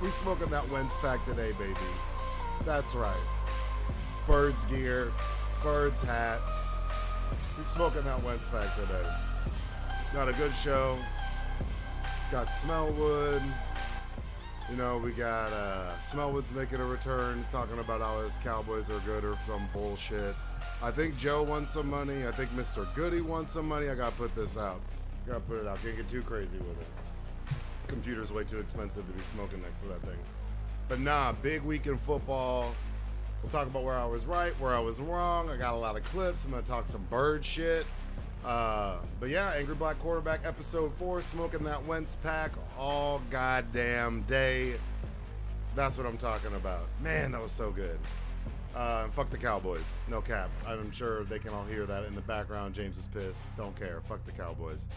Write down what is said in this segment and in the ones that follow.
We smoking that Wentz pack today, baby. That's right. Birds gear, Birds hat. We smoking that Wentz pack today. Got a good show. Got Smellwood. You know, we got Smellwood's making a return, talking about how his Cowboys are good or some bullshit. I think Joe won some money. I think Mr. Goody won some money. I gotta put this out. Gotta put it out. Can't get too crazy with it. Computer's way too expensive to be smoking next to that thing. But nah, big week in football. We'll talk about where I was right, where I was wrong. I got a lot of clips. I'm gonna talk some bird shit. But yeah, Angry Black Quarterback episode 4, smoking that Wentz pack all goddamn day. That's what I'm talking about. Man, that was so good. Fuck the Cowboys. No cap. I'm sure they can all hear that in the background. James is pissed. Don't care. Fuck the Cowboys.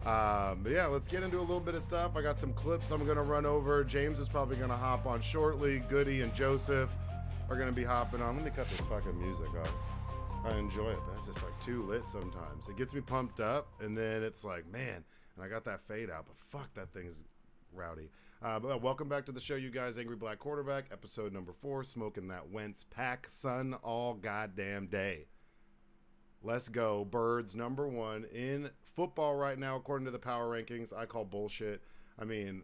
But yeah, let's get into a little bit of stuff. I got some clips I'm going to run over. James is probably going to hop on shortly. Goody and Joseph are going to be hopping on. Let me cut this fucking music off. I enjoy it, but it's just like too lit sometimes. It gets me pumped up, and then it's like, man, and I got that fade out, but fuck, that thing's rowdy. But welcome back to the show, you guys. Angry Black Quarterback, episode number 4, smoking that Wentz pack, son, all goddamn day. Let's go. Birds number 1 in football right now, according to the power rankings. I call bullshit. I mean,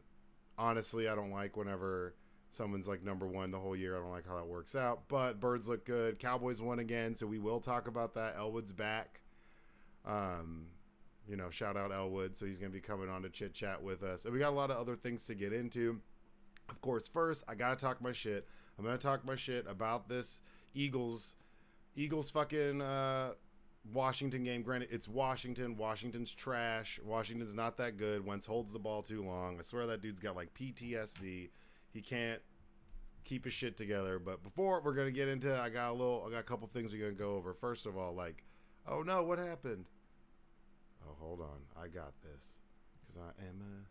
honestly, I don't like whenever someone's like number 1 the whole year. I don't like how that works out. But Birds look good. Cowboys won again, so we will talk about that. Elwood's back. You know, shout out Elwood. So he's going to be coming on to chit chat with us. And we got a lot of other things to get into. Of course, first, I got to talk my shit. I'm going to talk my shit about this Eagles fucking Washington game. Granted, it's Washington. Washington's trash. Washington's not that good. Wentz holds the ball too long. I swear that dude's got like PTSD. He can't keep his shit together. But before we're gonna get into, I got a couple things we're gonna go over. First of all, like, oh no, what happened? Oh, hold on, I got this because I am a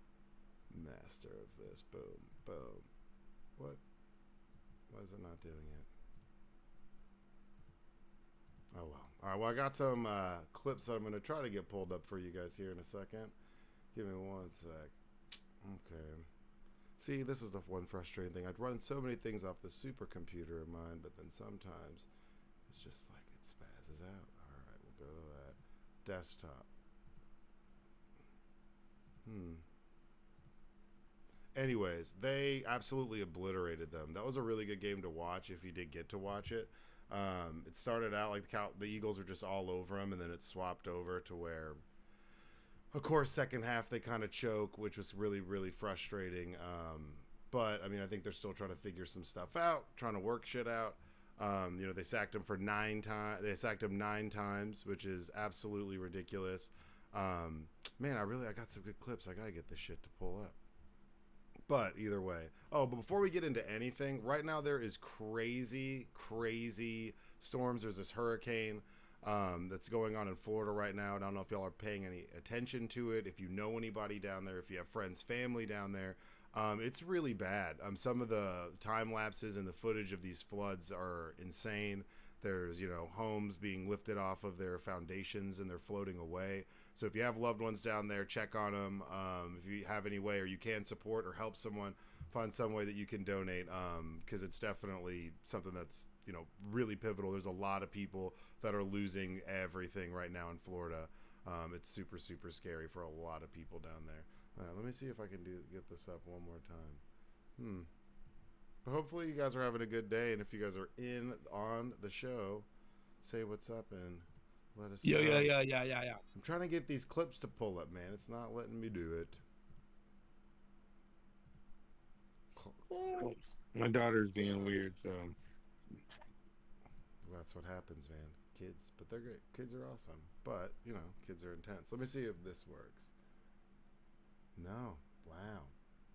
master of this. Boom, boom. What? Why is it not doing it? Oh well. All right. Well, I got some clips that I'm gonna try to get pulled up for you guys here in a second. Give me one sec. Okay. See, this is the one frustrating thing. I'd run so many things off the supercomputer of mine, but then sometimes it's just like it spazzes out. All right, we'll go to that. Desktop. Anyways, they absolutely obliterated them. That was a really good game to watch if you did get to watch it. It started out like the Eagles were just all over them, and then it swapped over to where, of course, second half they kind of choke, which was really, really frustrating. But I mean, I think they're still trying to figure some stuff out, trying to work shit out. You know, they sacked him for 9 times. They sacked him 9 times, which is absolutely ridiculous. Man, I got some good clips. I gotta get this shit to pull up. But either way. Oh, but before we get into anything, right now there is crazy, crazy storms. There's this hurricane that's going on in Florida right now. I don't know if y'all are paying any attention to it. If you know anybody down there, if you have friends, family down there, it's really bad. Some of the time lapses and the footage of these floods are insane. There's, you know, homes being lifted off of their foundations and they're floating away. So if you have loved ones down there, check on them. If you have any way or you can support or help someone, find some way that you can donate, because it's definitely something that's, you know, really pivotal. There's a lot of people that are losing everything right now in Florida. It's super, super scary for a lot of people down there. Let me see if I can get this up one more time. But hopefully you guys are having a good day, and if you guys are on the show, say what's up and let us know. Yeah. I'm trying to get these clips to pull up, man. It's not letting me do it. My daughter's being weird, so That's what happens, man. Kids, but they're great. Kids are awesome, but, you know, kids are intense. Let me see if this works. No. Wow.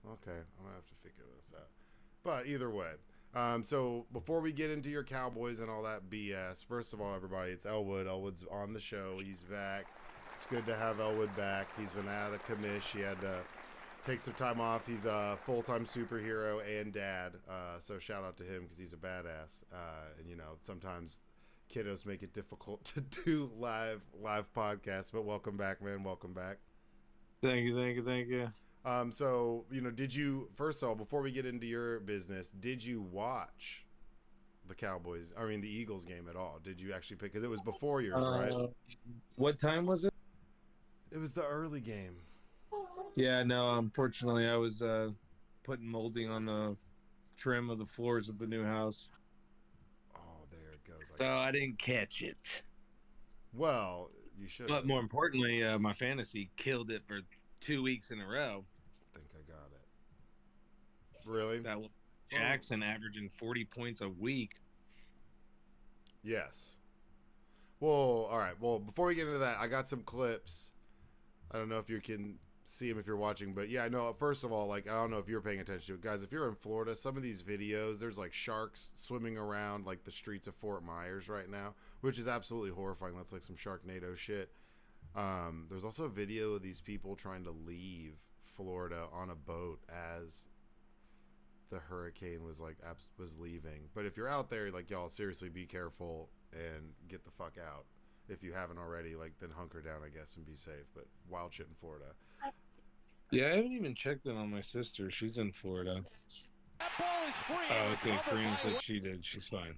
Okay, I'm going to have to figure this out. But either way, so before we get into your Cowboys and all that BS, first of all, everybody, it's Elwood. Elwood's on the show. He's back. It's good to have Elwood back. He's been out of commish. He had to take some time off. He's a full-time superhero and dad, so shout out to him because he's a badass. And, you know, sometimes kiddos make it difficult to do live podcasts, but welcome back, man. Welcome back. thank you. So, did you, first of all, before we get into your business, did you watch the Eagles game at all? Did you actually pick, because it was before yours, right? What time was it? It was the early game. Yeah, no, unfortunately, I was putting molding on the trim of the floors of the new house. Oh, there it goes. So I didn't catch it. Well, you should. But more importantly, my fantasy killed it for 2 weeks in a row. I think I got it. Really? That was Jackson averaging 40 points a week. Yes. Well, all right. Well, before we get into that, I got some clips. I don't know if you can see them if you're watching, but yeah, no, first of all, like, I don't know if you're paying attention to it. Guys, if you're in Florida, some of these videos, there's like sharks swimming around like the streets of Fort Myers right now, which is absolutely horrifying. That's like some Sharknado shit. There's also a video of these people trying to leave Florida on a boat as the hurricane was leaving. But if you're out there, like, y'all, seriously, be careful and get the fuck out. If you haven't already, like, then hunker down, I guess, and be safe. But wild shit in Florida. Yeah, I haven't even checked in on my sister. She's in Florida. That ball is free. Oh, okay. Kareem said she did. She's fine.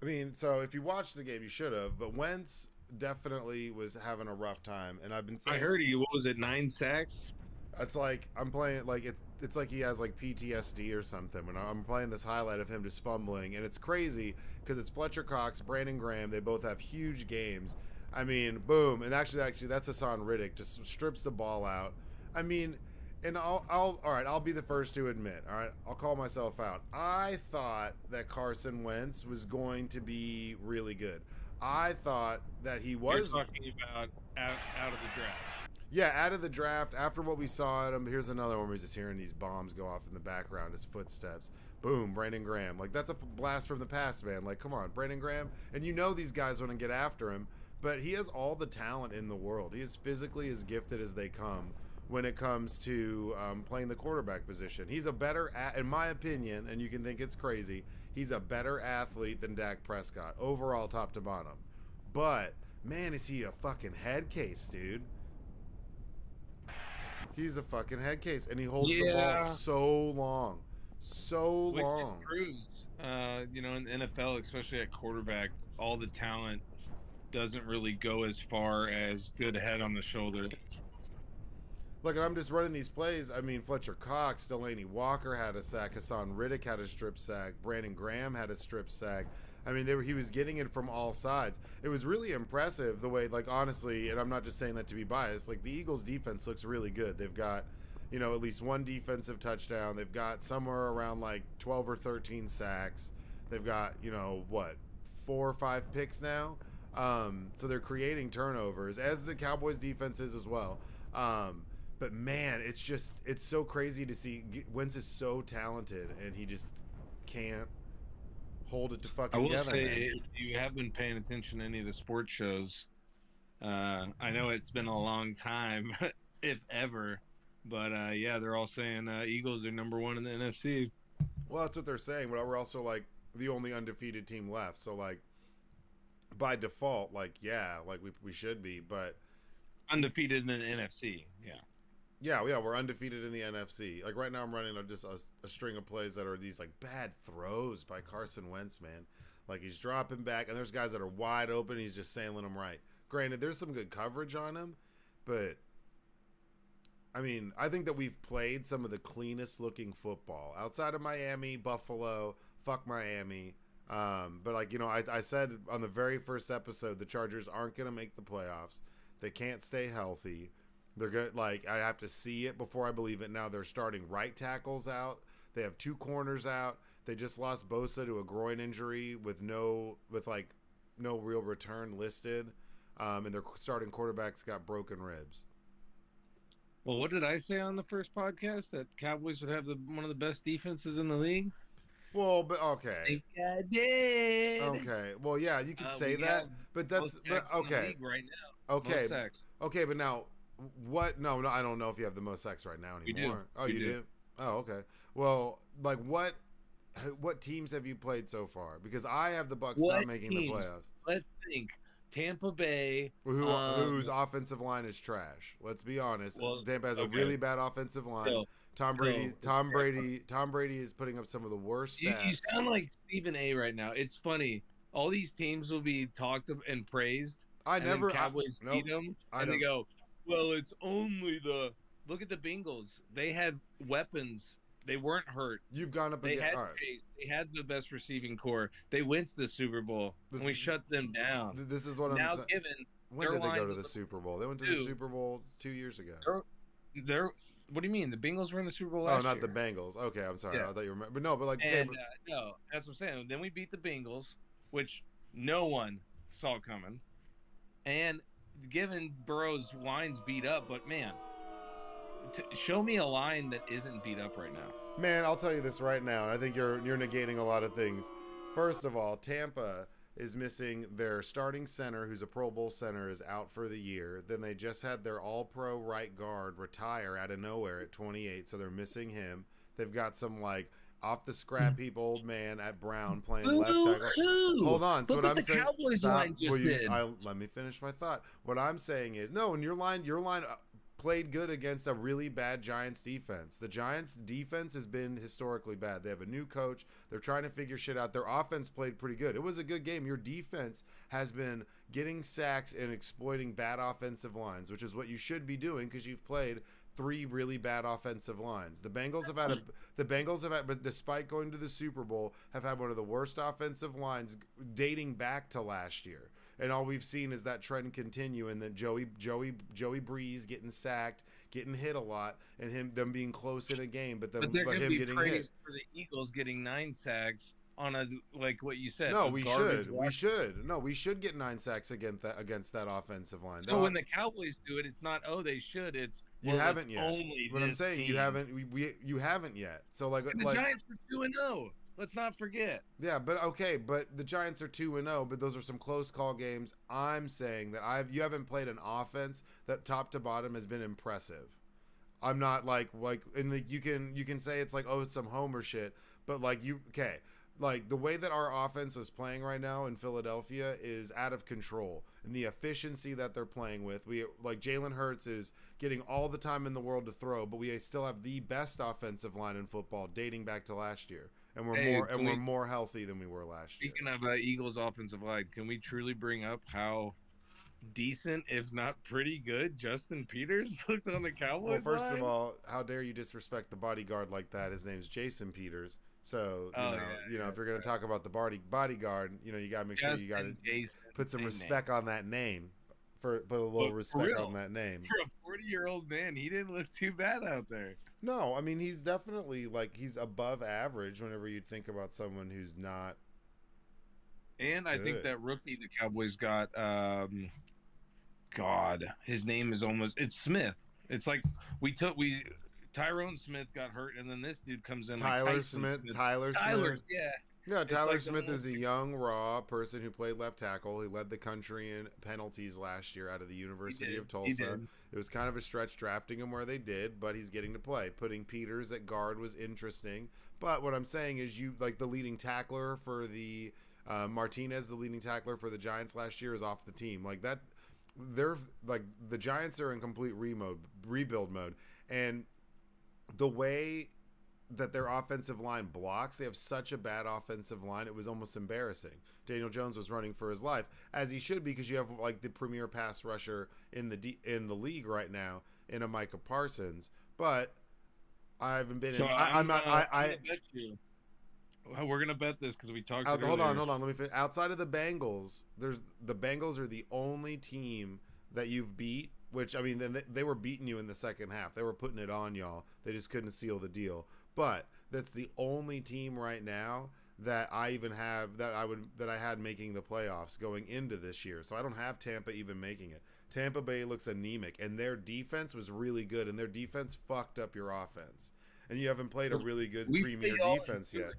I mean, so if you watched the game, you should have. But Wentz definitely was having a rough time, and I've been saying, I heard he, what was it, 9 sacks? It's like I'm playing, like, it's like he has like PTSD or something. When I'm playing this highlight of him just fumbling, and it's crazy because it's Fletcher Cox, Brandon Graham. They both have huge games. I mean, boom, and actually that's Hassan Riddick, just strips the ball out. I mean, and all right, I'll be the first to admit. All right, I'll call myself out. I thought that Carson Wentz was going to be really good. I thought that he was. You're talking about out of the draft. Yeah, out of the draft, after what we saw at him, here's another one where he's just hearing these bombs go off in the background, his footsteps. Boom, Brandon Graham. Like, that's a blast from the past, man. Like, come on, Brandon Graham. And you know these guys want to get after him, but he has all the talent in the world. He is physically as gifted as they come when it comes to playing the quarterback position. He's a better, in my opinion, and you can think it's crazy, he's a better athlete than Dak Prescott, overall, top to bottom. But, man, is he a fucking head case, dude. He's a fucking head case, and he holds the ball so long. Which proves, in the NFL, especially at quarterback, all the talent doesn't really go as far as good head on the shoulder. Look, I'm just running these plays. I mean, Fletcher Cox, Delaney Walker had a sack. Hassan Riddick had a strip sack. Brandon Graham had a strip sack. I mean, he was getting it from all sides. It was really impressive the way, like, honestly, and I'm not just saying that to be biased, like, the Eagles' defense looks really good. They've got, at least one defensive touchdown. They've got somewhere around, like, 12 or 13 sacks. They've got, 4 or 5 picks now. So they're creating turnovers, as the Cowboys' defense is as well. But, man, it's so crazy to see. Wentz is so talented, and he just can't hold it to fucking together. I will say, if you have been paying attention to any of the sports shows, I know it's been a long time, if ever, but they're all saying Eagles are number 1 in the NFC. Well, that's what they're saying, but we're also, like, the only undefeated team left. So, like, by default, like, yeah, like, we should be, but undefeated in the NFC, yeah. Yeah, we're undefeated in the NFC. Like, right now I'm running just a string of plays that are these, like, bad throws by Carson Wentz, man. Like, he's dropping back, and there's guys that are wide open, he's just sailing them right. Granted, there's some good coverage on him, but, I mean, I think that we've played some of the cleanest looking football. Outside of Miami, Buffalo, fuck Miami. But, like, I said on the very first episode, the Chargers aren't going to make the playoffs. They can't stay healthy. They're good. Like, I have to see it before I believe it. Now they're starting right tackles out. They have 2 corners out. They just lost Bosa to a groin injury with no real return listed. And their starting quarterbacks got broken ribs. Well, what did I say on the first podcast? That Cowboys would have one of the best defenses in the league? Well, but okay. I think I did. Okay. Well, yeah, you could say that, but that's okay. Right now. Okay. Okay, but now what? No, I don't know if you have the most sacks right now anymore. Oh, you do? Oh, okay. Well, like, what teams have you played so far? Because I have the Bucs not making the playoffs. Let's think. Tampa Bay, whose offensive line is trash. Let's be honest. Well, Tampa has a okay. really bad offensive line. Still, Tom Brady is putting up some of the worst stats. You sound like Stephen A. right now. It's funny. All these teams will be talked and praised. Cowboys beat them, and they go, "Well, it's only the look at the Bengals. They had weapons. They weren't hurt. You've gone up They against. had All right. Chase. They had the best receiving core. They went to the Super Bowl, and we shut them down. This is what I'm saying. Given when did they go to the Super Bowl? They went to the Super Bowl 2 years ago. They're what do you mean? The Bengals were in the Super Bowl last year. Oh, not the Bengals. Okay, I'm sorry. Yeah. I thought you remember. But no, but like, no, that's what I'm saying. Then we beat the Bengals, which no one saw coming. And given Burrow's line's beat up, but man, show me a line that isn't beat up right now. Man, I'll tell you this right now. I think you're negating a lot of things. First of all, Tampa is missing their starting center, who's a Pro Bowl center, is out for the year. Then they just had their all-pro right guard retire out of nowhere at 28, so they're missing him. They've got some, like, off-the-scrap heap old man at Brown playing left tackle. Hold on. So what I'm saying, stop. Let me finish my thought. What I'm saying is, no, and your line played good against a really bad Giants defense. The Giants defense has been historically bad. They have a new coach. They're trying to figure shit out. Their offense played pretty good. It was a good game. Your defense has been getting sacks and exploiting bad offensive lines, which is what you should be doing because you've played 3 really bad offensive lines. The Bengals have had, but despite going to the Super Bowl, have had one of the worst offensive lines dating back to last year. And all we've seen is that trend continue, and then Joey Breeze getting sacked, getting hit a lot, and them being close in a game, but him getting hit. For the Eagles getting 9 sacks on a, like what you said. No, we should get 9 sacks against that offensive line. So when the Cowboys do it, it's not they should. It's you haven't yet. Only what I'm saying, you haven't. You haven't yet. So like the Giants are 2-0. Let's not forget. Yeah, but okay, but the Giants are 2-0, but those are some close call games. I'm saying that you haven't played an offense that top to bottom has been impressive. I'm not like you can say it's like, oh, it's some homer shit, but like like the way that our offense is playing right now in Philadelphia is out of control, and the efficiency that they're playing with, Jalen Hurts is getting all the time in the world to throw, but we still have the best offensive line in football dating back to last year. And we're more healthy than we were last year. Speaking of Eagles offensive line, can we truly bring up how decent, if not pretty good, Justin Peters looked on the Cowboys? Well, first of all, how dare you disrespect the bodyguard like that? His name's Jason Peters. So if you're gonna talk about the bodyguard, you gotta make sure you gotta put some respect on that name. Put a little respect on that name. For a 40-year-old man, he didn't look too bad out there. No, I mean he's definitely he's above average whenever you think about someone who's not. And I think that rookie the Cowboys got, his name is it's Smith. It's like Tyrone Smith got hurt, and then this dude comes in. Tyler Smith. Yeah. Yeah, Tyler Smith is a young, raw person who played left tackle. He led the country in penalties last year out of the University of Tulsa. It was kind of a stretch drafting him where they did, but he's getting to play. Putting Peters at guard was interesting. But what I'm saying is the leading tackler for the Martinez, the leading tackler for the Giants last year, is off the team. Like that, they're the Giants are in complete rebuild mode. And the way that their offensive line blocks, they have such a bad offensive line, it was almost embarrassing. Daniel Jones was running for his life, as he should, because you have the premier pass rusher in the league right now in a Micah Parsons. But I haven't been. So I'm not. I bet you. We're gonna bet this because we talked. Hold on. Let me finish. Outside of the Bengals, the Bengals are the only team that you've beat. Which, I mean, they were beating you in the second half. They were putting it on y'all. They just couldn't seal the deal. But that's the only team right now that I even have that I had making the playoffs going into this year. So I don't have Tampa even making it. Tampa Bay looks anemic, and their defense was really good, and their defense fucked up your offense. And you haven't played a really good premier defense yet.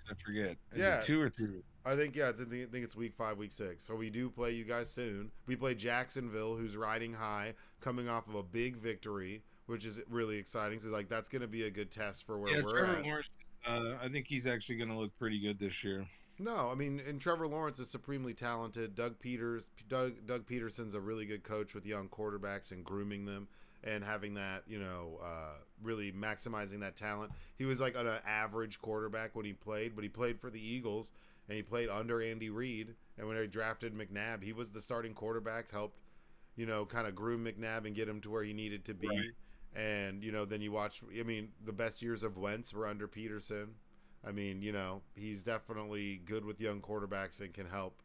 I forget. Is it 2 or 3? I think it's week 5, week 6. So we do play you guys soon. We play Jacksonville, who's riding high, coming off of a big victory, which is really exciting. So that's going to be a good test for where we're Trevor at. Lawrence, I think he's actually going to look pretty good this year. No, I mean, and Trevor Lawrence is supremely talented. Doug Peterson's a really good coach with young quarterbacks and grooming them and having that, really maximizing that talent. He was like an average quarterback when he played, but he played for the Eagles and he played under Andy Reid. And when they drafted McNabb, he was the starting quarterback, helped, kind of groom McNabb and get him to where he needed to be. Right. And, then you watch, I mean, the best years of Wentz were under Peterson. I mean, he's definitely good with young quarterbacks and can help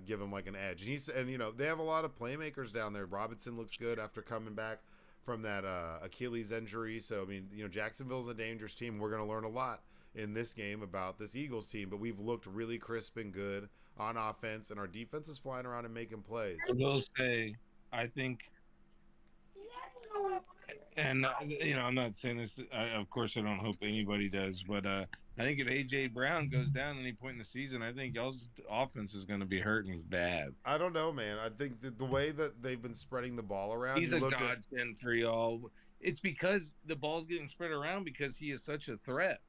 give him like an edge. And they have a lot of playmakers down there. Robinson looks good after coming back from that Achilles injury. So, I mean, Jacksonville's a dangerous team. We're going to learn a lot in this game about this Eagles team, but we've looked really crisp and good on offense, and our defense is flying around and making plays. I will say, I think, and I'm not saying this. Of course, I don't hope anybody does, but I think if AJ Brown goes down any point in the season, I think y'all's offense is going to be hurting bad. I don't know, man. I think the way that they've been spreading the ball around, he's a godsend for y'all. It's because the ball's getting spread around because he is such a threat.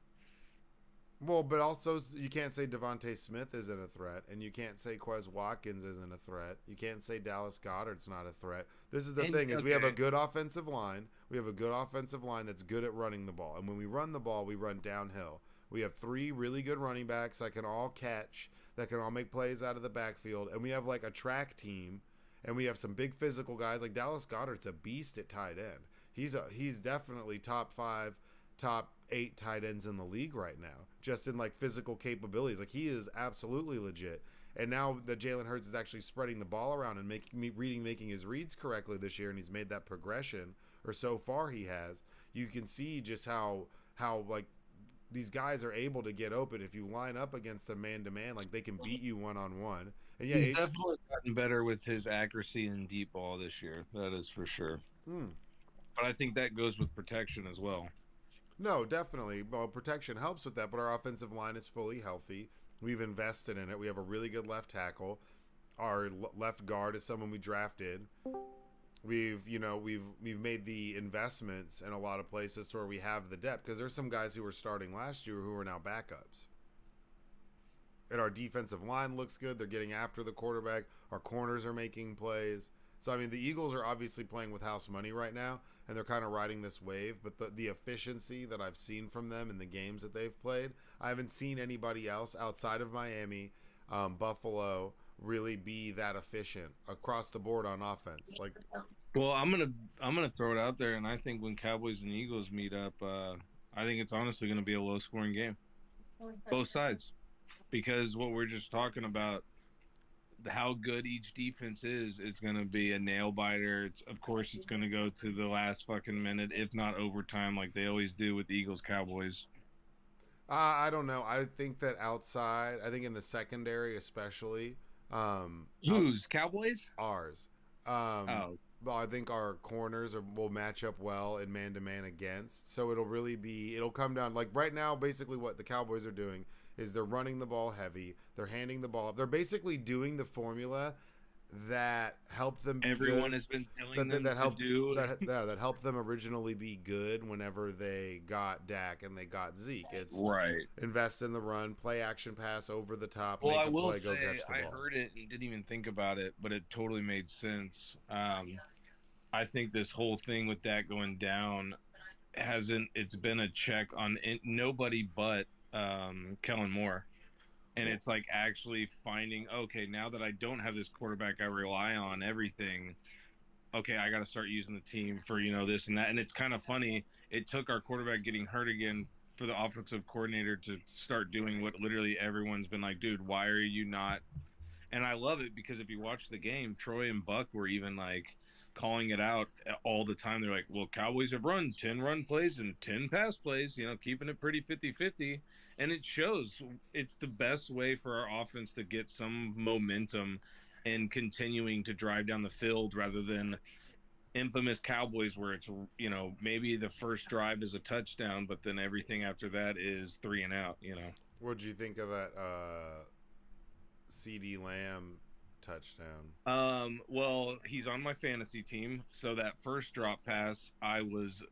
Well, but also you can't say Devontae Smith isn't a threat, and you can't say Quez Watkins isn't a threat. You can't say Dallas Goedert's not a threat. This is the thing: is we have a good offensive line. We have a good offensive line that's good at running the ball, and when we run the ball, we run downhill. We have 3 really good running backs that can all catch, that can all make plays out of the backfield, and we have like a track team, and we have some big physical guys. Like Dallas Goedert's a beast at tight end. He's definitely top 5, top 8 tight ends in the league right now, just in like physical capabilities. Like he is absolutely legit. And now that Jalen Hurts is actually spreading the ball around and making his reads correctly this year, and he's made that progression, or so far he has, you can see just how like these guys are able to get open if you line up against them man-to-man. Like they can beat you one-on-one. And yeah, he's definitely gotten better with his accuracy and deep ball this year. That is for sure. But I think that goes with protection as well. No, definitely. Well, protection helps with that, but our offensive line is fully healthy. We've invested in it. We have a really good left tackle. Our left guard is someone we drafted. We've made the investments in a lot of places to where we have the depth, because there's some guys who were starting last year who are now backups. And our defensive line looks good. They're getting after the quarterback. Our corners are making plays. So, I mean, the Eagles are obviously playing with house money right now, and they're kind of riding this wave. But the efficiency that I've seen from them in the games that they've played, I haven't seen anybody else outside of Miami, Buffalo, really be that efficient across the board on offense. Like, well, I'm gonna throw it out there, and I think when Cowboys and Eagles meet up, I think it's honestly going to be a low-scoring game, both sides, because what we're just talking about, how good each defense is, it's going to be a nail biter. Of course, it's going to go to the last fucking minute, if not overtime, like they always do with the Eagles Cowboys. I don't know. I think that outside, I think in the secondary especially. Whose? Cowboys? Ours. Oh. Well, I think our corners will match up well in man-to-man against. So it'll come down. Like right now, basically what the Cowboys are doing is they're running the ball heavy. They're handing the ball up. They're basically doing the formula that helped them be Everyone good. Has been telling them to do. That helped them originally be good whenever they got Dak and they got Zeke. It's right. Invest in the run, play action pass over the top, well, make a play, go catch the ball. I heard it and didn't even think about it, but it totally made sense. I think this whole thing with Dak going down it's been a check on nobody but Kellen Moore. And it's like actually finding, okay, now that I don't have this quarterback I rely on everything, okay, I got to start using the team for, this and that. And it's kind of funny. It took our quarterback getting hurt again for the offensive coordinator to start doing what literally everyone's been like, dude, why are you not? And I love it because if you watch the game, Troy and Buck were even like calling it out all the time. They're like, well, Cowboys have run 10 run plays and 10 pass plays, keeping it pretty 50-50. And it shows. It's the best way for our offense to get some momentum and continuing to drive down the field rather than infamous Cowboys where it's, maybe the first drive is a touchdown, but then everything after that is 3 and out, What'd you think of that CD Lamb touchdown? Well, he's on my fantasy team, so that first drop pass, I was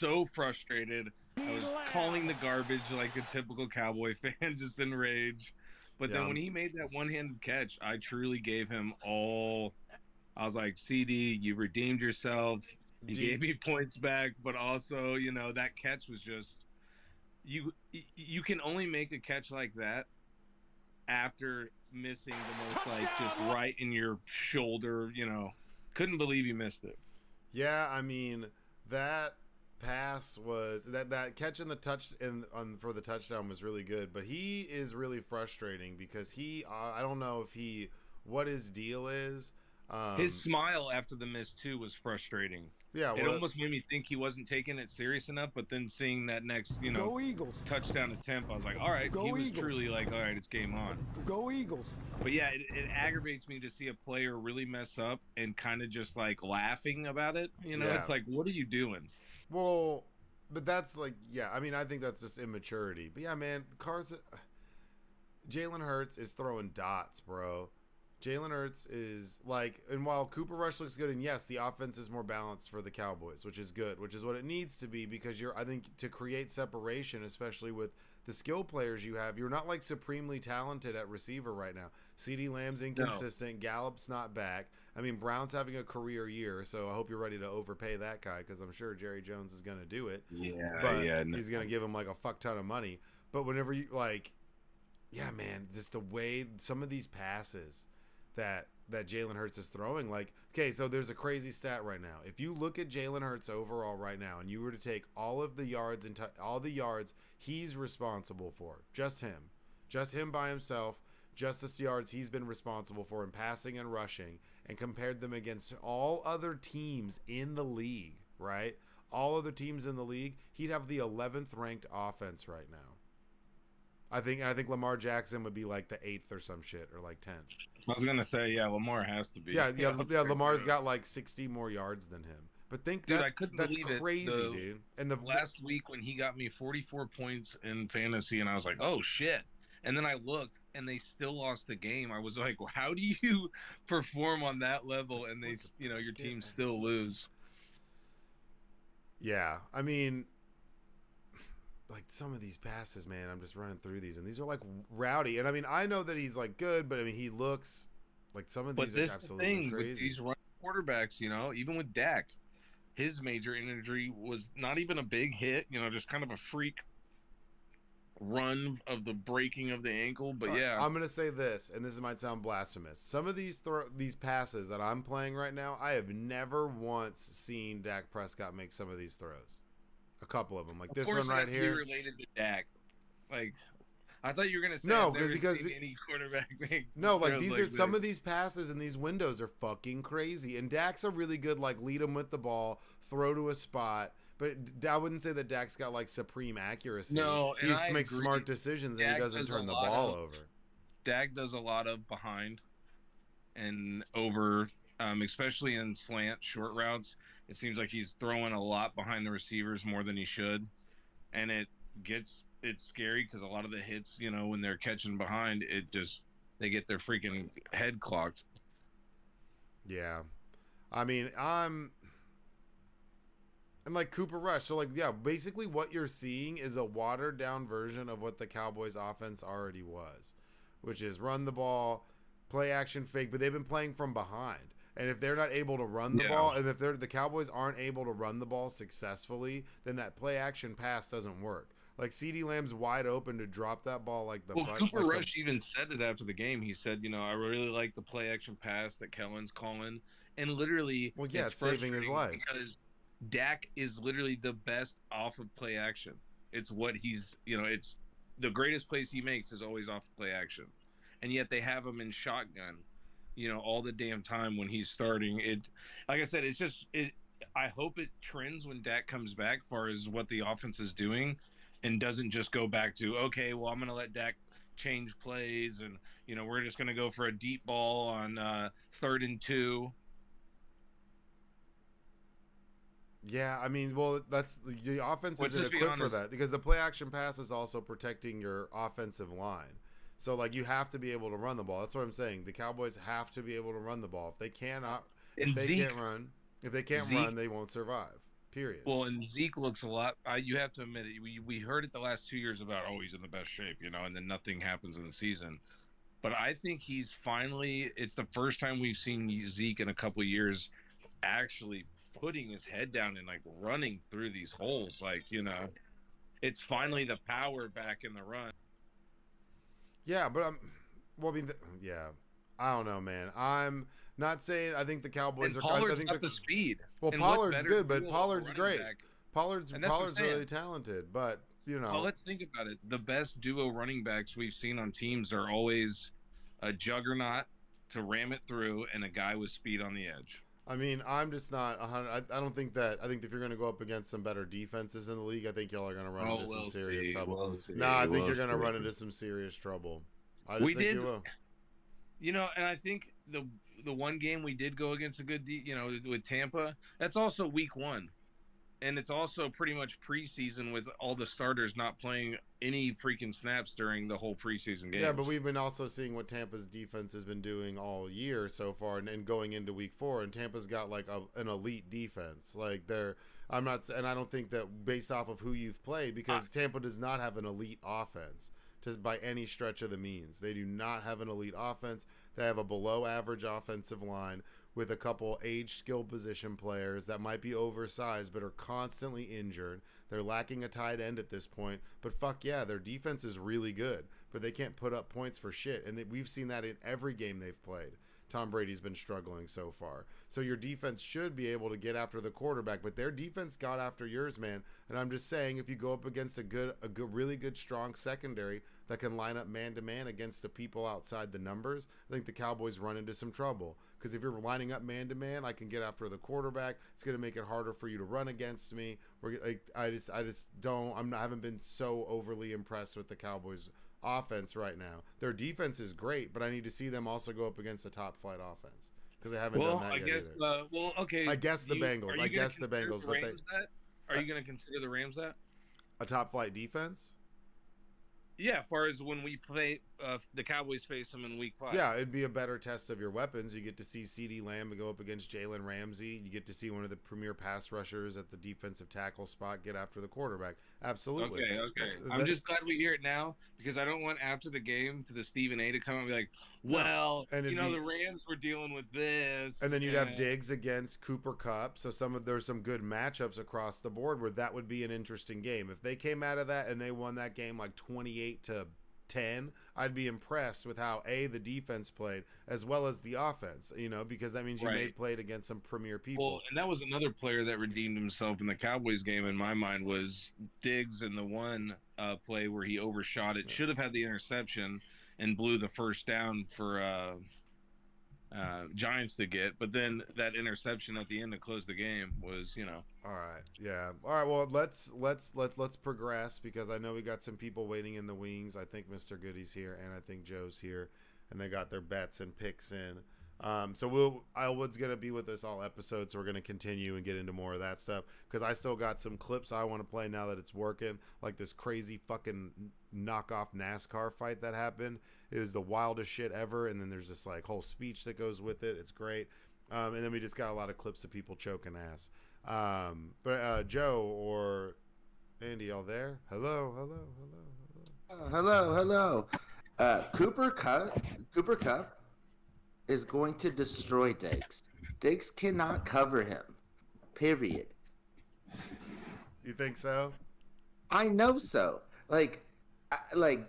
so frustrated. I was calling the garbage like a typical Cowboy fan, just in rage. But then when he made that one-handed catch, I truly gave him all. I was like, CD, you redeemed yourself. You gave me points back, but also, that catch was just you can only make a catch like that after missing the most just right in your shoulder, Couldn't believe you missed it. Yeah, I mean, that pass was that catch in the for the touchdown was really good, but he is really frustrating because I don't know what his deal is. His smile after the miss too was frustrating. Yeah, it almost made me think he wasn't taking it serious enough. But then seeing that next, Go Eagles. touchdown attempt, I was like, all right, he was truly like, all right, it's game on. Go Eagles. But yeah, it aggravates me to see a player really mess up and kind of just like laughing about it. It's like, what are you doing? Well, but that's like, yeah, I mean, I think that's just immaturity. But yeah, man, Jalen Hurts is throwing dots, bro. Jalen Hurts is like, and while Cooper Rush looks good, and yes, the offense is more balanced for the Cowboys, which is good, which is what it needs to be, because I think to create separation, especially with the skill players you have, you're not like supremely talented at receiver right now. CeeDee Lamb's inconsistent. No. Gallup's not back. I mean, Brown's having a career year, so I hope you're ready to overpay that guy, because I'm sure Jerry Jones is going to do it. He's going to give him like a fuck ton of money. But whenever you yeah, man, just the way some of these passes that Jalen Hurts is throwing, like, okay, so there's a crazy stat right now. If you look at Jalen Hurts overall right now, and you were to take all of the yards and all the yards he's responsible for, just him by himself, just the yards he's been responsible for in passing and rushing, and compared them against all other teams in the league, right? All other teams in the league, he'd have the 11th ranked offense right now. I think Lamar Jackson would be like the 8th or some shit, or like 10th. I was gonna say, yeah, Lamar has to be. Yeah. Lamar's got like 60 more yards than him. But I couldn't believe crazy, dude. And the last week when he got me 44 points in fantasy, and I was like, oh shit. And then I looked, and they still lost the game. I was like, well, how do you perform on that level, and your team still lose? Yeah, I mean, like some of these passes, man, I'm just running through these, and these are like rowdy. And I mean, I know that he's like good, but I mean, he looks like some of these are absolutely crazy. With these running quarterbacks, even with Dak, his major injury was not even a big hit, just kind of a freak run of the breaking of the ankle. But yeah, I'm gonna say this, and this might sound blasphemous. Some of these passes that I'm playing right now, I have never once seen Dak Prescott make some of these throws. A couple of them, like this one right here. Related to Dak, like I thought you were gonna say no, because any quarterback make these are some of these passes and these windows are fucking crazy. And Dak's a really good like lead him with the ball, throw to a spot. But I wouldn't say that Dak's got like supreme accuracy. No, he just makes smart decisions and he doesn't turn the ball over. Dak does a lot of behind and over, especially in slant short routes. It seems like he's throwing a lot behind the receivers more than he should. And it's scary because a lot of the hits, when they're catching behind, they get their freaking head clocked. Yeah. I mean, and like Cooper Rush. So like, yeah, basically what you're seeing is a watered down version of what the Cowboys offense already was, which is run the ball, play action fake, but they've been playing from behind. And if they're not able to run the ball, and if the Cowboys aren't able to run the ball successfully, then that play action pass doesn't work. Like CeeDee Lamb's wide open to drop that ball like the. Well, Cooper Rush even said it after the game. He said, I really like the play action pass that Kellen's calling, and literally, it's saving his life because Dak is literally the best off of play action. It's what he's, it's the greatest plays he makes is always off of play action, and yet they have him in shotgun. All the damn time when he's starting. It, like I said, it's just it. I hope it trends when Dak comes back, far as what the offense is doing, and doesn't just go back to okay, well, I'm gonna let Dak change plays, and we're just gonna go for a deep ball on 3rd and 2. Yeah, I mean, well, that's the offense isn't equipped for that because the play action pass is also protecting your offensive line. So, like, you have to be able to run the ball. That's what I'm saying. The Cowboys have to be able to run the ball. If they can't run, they won't survive. Period. Well, and Zeke looks a lot. You have to admit it. We heard it the last 2 years about he's in the best shape, and then nothing happens in the season. but I think he's finally. It's the first time we've seen Zeke in a couple years actually putting his head down and like running through these holes. Like it's finally the power back in the run. Yeah, but well, I mean, yeah, I don't know, man. I'm not saying I think the Cowboys And are. I Pollard's think got the speed. Well, And Pollard's good, but Pollard's great. Back? Pollard's And that's what I'm saying. really talented, but Well, let's think about it. The best duo running backs we've seen on teams are always a juggernaut to ram it through and a guy with speed on the edge. I mean, I'm just not 100. I don't think that. I think if you're going to go up against some better defenses in the league, I think y'all are going to run into some serious trouble. I think you're going to run into some serious trouble. I just think you will. And I think the one game we did go against a good, with Tampa, that's also week 1. And it's also pretty much preseason with all the starters not playing any freaking snaps during the whole preseason game. Yeah, but we've been also seeing what Tampa's defense has been doing all year so far, and going into week 4. And Tampa's got like an elite defense. Like I don't think that based off of who you've played, because Tampa does not have an elite offense by any stretch of the means. They do not have an elite offense. They have a below average offensive line with a couple age skill position players that might be oversized but are constantly injured. They're lacking a tight end at this point, but fuck yeah, their defense is really good, but they can't put up points for shit, and we've seen that in every game they've played. Tom Brady's been struggling so far. So your defense should be able to get after the quarterback, but their defense got after yours, man. And I'm just saying, if you go up against a really good, strong secondary that can line up man-to-man against the people outside the numbers, I think the Cowboys run into some trouble. Because if you're lining up man-to-man, I can get after the quarterback. It's going to make it harder for you to run against me. I haven't been so overly impressed with the Cowboys offense right now. Their defense is great, but I need to see them also go up against a top flight offense, because they haven't done that yet either. Okay. I guess the Bengals. Are you going to consider the Rams that a top flight defense? Yeah, as far as when we play, the Cowboys face them in week 5. Yeah, it'd be a better test of your weapons. You get to see CeeDee Lamb go up against Jalen Ramsey. You get to see one of the premier pass rushers at the defensive tackle spot get after the quarterback. Absolutely. Okay. I'm just glad we hear it now, because I don't want after the game to the Stephen A to come and be like, well, the Rams were dealing with this. And then you'd have Diggs against Cooper Kupp. So there's some good matchups across the board where that would be an interesting game. If they came out of that and they won that game like 28-10, I'd be impressed with how the defense played as well as the offense, because that means you played against some premier people. Well, and that was another player that redeemed himself in the Cowboys game in my mind was Diggs, in the one play where he overshot it. Should have had the interception and blew the first down for Giants to get, but then that interception at the end to close the game was, All right, yeah. All right, well, let's progress, because I know we got some people waiting in the wings. I think Mr. Goody's here, and I think Joe's here, and they got their bets and picks in. So Elwood's going to be with us all episode, so we're going to continue and get into more of that stuff, because I still got some clips I want to play now that it's working, like this crazy fucking knockoff NASCAR fight that happened. It was the wildest shit ever, and then there's this like whole speech that goes with it. It's great. And then we just got a lot of clips of people choking ass. But Joe or Andy, y'all there? Hello. Hello. Cooper Kupp is going to destroy Diggs. Diggs cannot cover him. Period. You think so? I know so. Like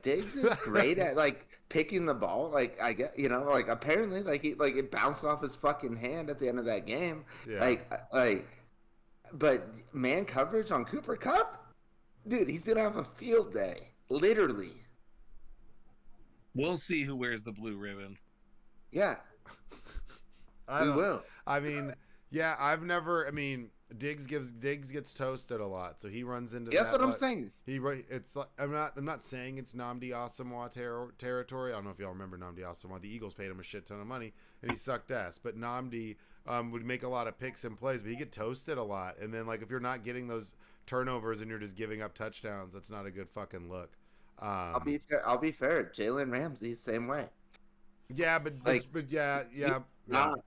Diggs is great at like picking the ball. Like I get, apparently it bounced off his fucking hand at the end of that game. Yeah. But man coverage on Cooper Kupp, dude, he's gonna have a field day. Literally. We'll see who wears the blue ribbon. Yeah. We will. I mean, yeah, Diggs gets toasted a lot, so he runs into That's what I'm saying. It's like, I'm not saying it's Nnamdi Asomugha territory. I don't know if y'all remember Nnamdi Asomugha. The Eagles paid him a shit ton of money, and he sucked ass. But Nnamdi would make a lot of picks and plays, but he get toasted a lot. And then like if you're not getting those turnovers and you're just giving up touchdowns, that's not a good fucking look. I'll be fair. Jalen Ramsey, same way. Yeah, but yeah.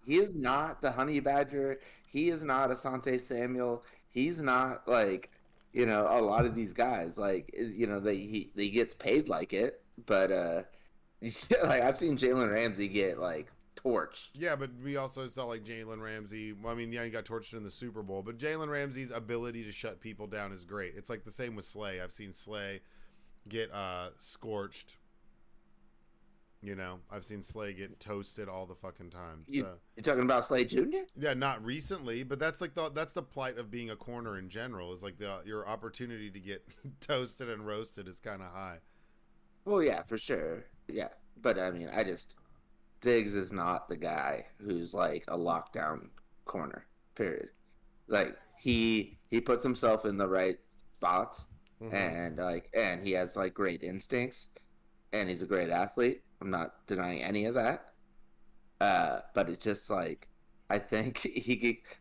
He is not the Honey Badger. He is not Asante Samuel. He's not a lot of these guys. He gets paid like it, but Like I've seen Jalen Ramsey get like torched. Yeah, but we also saw like Jalen Ramsey. Well, I mean, yeah, he got torched in the Super Bowl, but Jalen Ramsey's ability to shut people down is great. It's like the same with Slay. I've seen Slay get scorched. You know, I've seen Slay get toasted all the fucking time. You So talking about Slade Jr.? yeah, not recently, but that's like that's the plight of being a corner in general. Is like your opportunity to get toasted and roasted is kind of high. Well, yeah, for sure. Yeah, but I mean, Diggs is not the guy who's like a lockdown corner. Period. Like he puts himself in the right spots, Mhm. and he has like great instincts, and he's a great athlete. I'm not denying any of that. But it's just like I think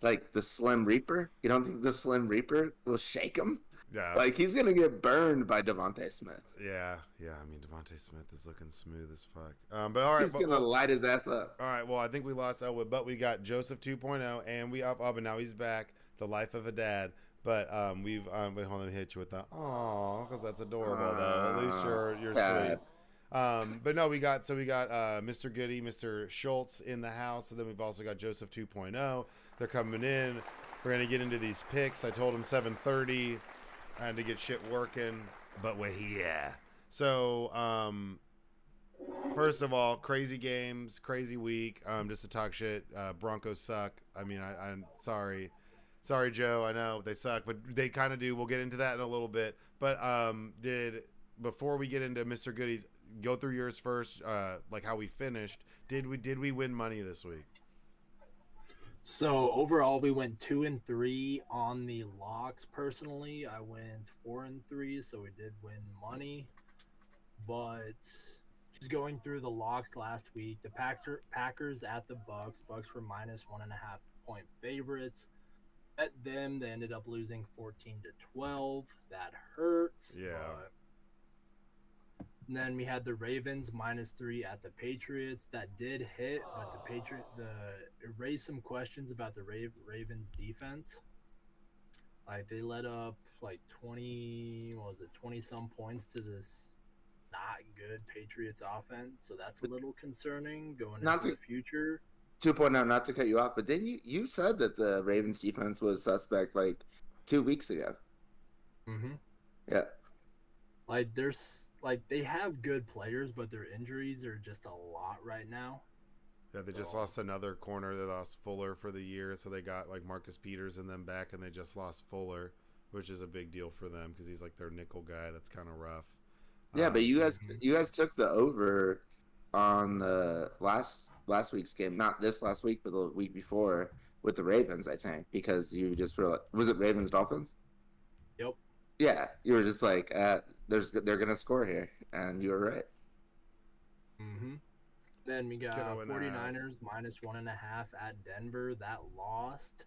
like the Slim Reaper. You don't think the Slim Reaper will shake him? Yeah, Like he's gonna get burned by Devontae Smith. yeah. I mean, Devontae Smith is looking smooth as fuck. But all right, He's gonna light his ass up. all right. Well, I think we lost Elwood, but we got Joseph 2.0, and we up, and now he's back. The life of a dad. But we've been holding him hit you with the aw, because that's adorable though. At least you're Dad. sweet. But no, we got Mr. Goody, Mr. Schultz in the house, and then we've also got Joseph 2.0. They're coming in. We're gonna get into these picks. I told him 7:30. I had to get shit working, but we're here. So, first of all, crazy games, crazy week. Just to talk shit. Broncos suck. I mean, I'm sorry. Sorry, Joe. I know they suck, but they kind of do. We'll get into that in a little bit. But before we get into Mr. Goody's, go through yours first. Like how we finished. Did we win money this week? So overall, we went 2-3 on the locks. Personally, I went 4-3, so we did win money. But just going through the locks last week, the Packers at the Bucks. Bucks were -1.5 point favorites. At them, they ended up losing 14-12. That hurts. Yeah. And then we had the Ravens -3 at the Patriots. That did hit, but it raised some questions about the Ravens defense. Like they let up like 20 some points to this not good Patriots offense. So that's a little concerning going into the future. 2.0, not to cut you off, but then you said that the Ravens defense was suspect like 2 weeks ago. Mm-hmm. Yeah. Like they have good players, but their injuries are just a lot right now. Yeah, they just lost another corner. They lost Fuller for the year, so they got like Marcus Peters and them back, and they just lost Fuller, which is a big deal for them because he's like their nickel guy. That's kind of rough. Yeah, but you guys took the over on the last week's game, not this last week, but the week before with the Ravens, I think, because you just were like, was it Ravens Dolphins? Yep. Yeah, you were just like, they're gonna score here, and you were right. Mm-hmm. Then we got Kiddo in the 49ers -1.5 at Denver. That lost.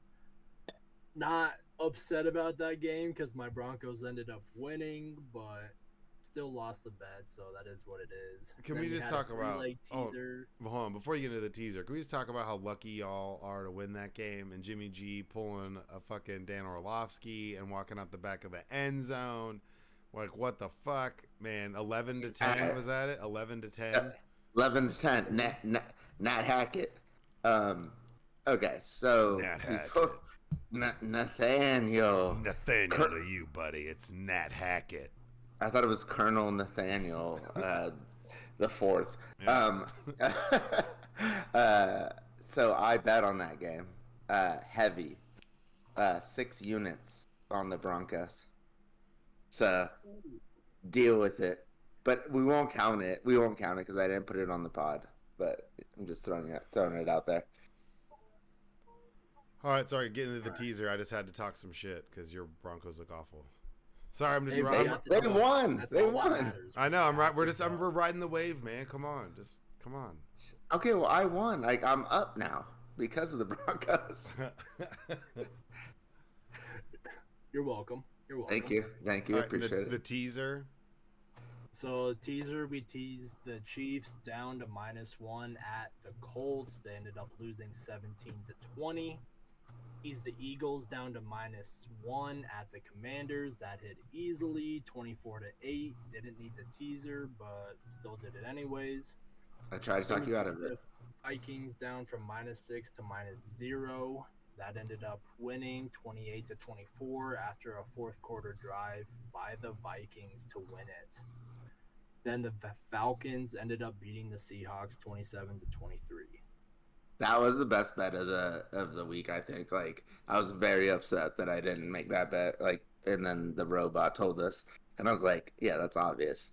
Not upset about that game because my Broncos ended up winning, but still lost the bet, so that is what it is. Can Then we just had a talk about? three-leg teaser. Oh, hold on. Before you get into the teaser, can we just talk about how lucky y'all are to win that game and Jimmy G pulling a fucking Dan Orlovsky and walking out the back of the end zone? Like, what the fuck, man? 11-10 was that it? 11-10. 11-10. Nat Hackett. Okay, so Nat Hackett. Nathaniel. Nathaniel to you, buddy. It's Nat Hackett. I thought it was Colonel Nathaniel, the fourth. Yeah. So I bet on that game. Heavy. 6 units on the Broncos. So deal with it. But we won't count it. We won't count it because I didn't put it on the pod. But I'm just throwing it out there. All right, sorry, getting into the teaser. I just had to talk some shit because your Broncos look awful. Sorry, I'm just. Hey, They won. That's They all that won. matters. I know. I'm right. We're riding the wave, man. Come on, just come on. Okay, well, I won. Like, I'm up now because of the Broncos. You're welcome. You're welcome. Thank you. All right, Appreciate it. the teaser. So teaser, we teased the Chiefs down to -1 at the Colts. They ended up losing 17-20. Eased the Eagles down to -1 at the Commanders. That hit easily, 24-8. Didn't need the teaser, but still did it anyways. I tried to talk you out of it. Vikings down from -6 to -0. That ended up winning 28-24 after a fourth quarter drive by the Vikings to win it. Then the Falcons ended up beating the Seahawks 27-23. That was the best bet of the week, I think. Like, I was very upset that I didn't make that bet. Like, and then the robot told us, and I was like, yeah, that's obvious.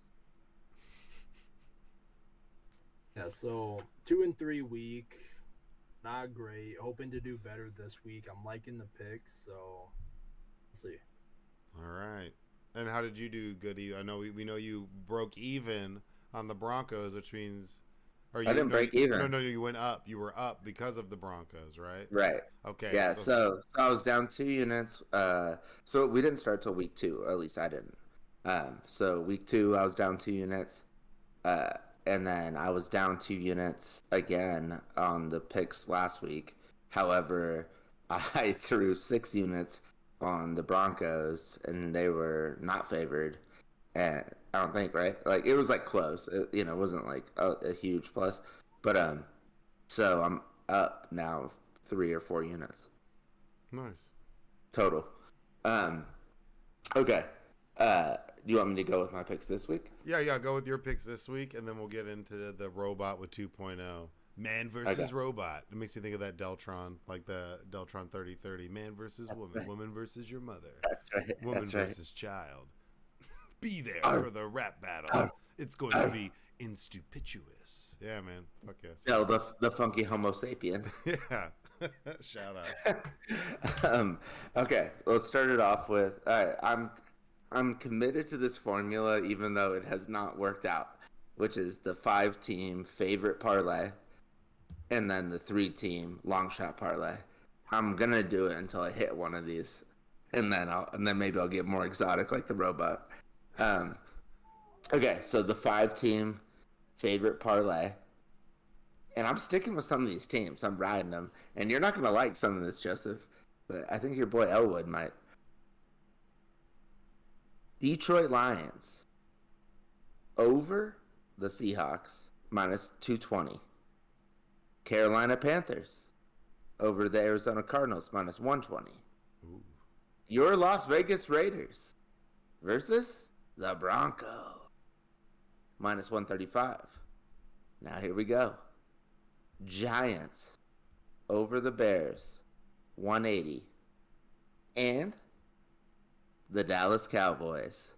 Yeah, so 2-3 week, not great. Hoping to do better this week. I'm liking the picks, so we'll see. All right. And how did you do, Goody? I know we know you broke even on the Broncos, which means, or you, I didn't break even. No, you went up. You were up because of the Broncos, right? Right. Okay. Yeah. So I was down 2 units. So we didn't start till week 2, or at least I didn't. So week 2, I was down 2 units. And then I was down 2 units again on the picks last week. However, I threw 6 units on the Broncos, and they were not favored. And I don't think, right? Like, it was like close. It wasn't like a huge plus. But so I'm up now 3 or 4 units. Nice. Total. Okay. Do you want me to go with my picks this week? Yeah. Go with your picks this week, and then we'll get into the robot with 2.0. Man versus robot. It makes me think of that Deltron, like the Deltron 3030. Man versus woman. Right. Woman versus your mother. That's right. Woman That's right. versus child. Be there for the rap battle. It's going to be instupituous. Yeah, man. Fuck yes. No, the funky Homo sapien. Yeah. Shout out. Okay, let's start it off with. All right, I'm committed to this formula, even though it has not worked out, which is the 5-team favorite parlay, and then the 3-team long shot parlay. I'm gonna do it until I hit one of these, and then maybe I'll get more exotic like the robot. Okay, so the 5-team favorite parlay, and I'm sticking with some of these teams. I'm riding them, and you're not gonna like some of this, Joseph, but I think your boy Elwood might. Detroit Lions over the Seahawks -220. Carolina Panthers over the Arizona Cardinals -120. Ooh. Your Las Vegas Raiders versus the Broncos -135. Now here we go. Giants over the Bears 180. And the Dallas Cowboys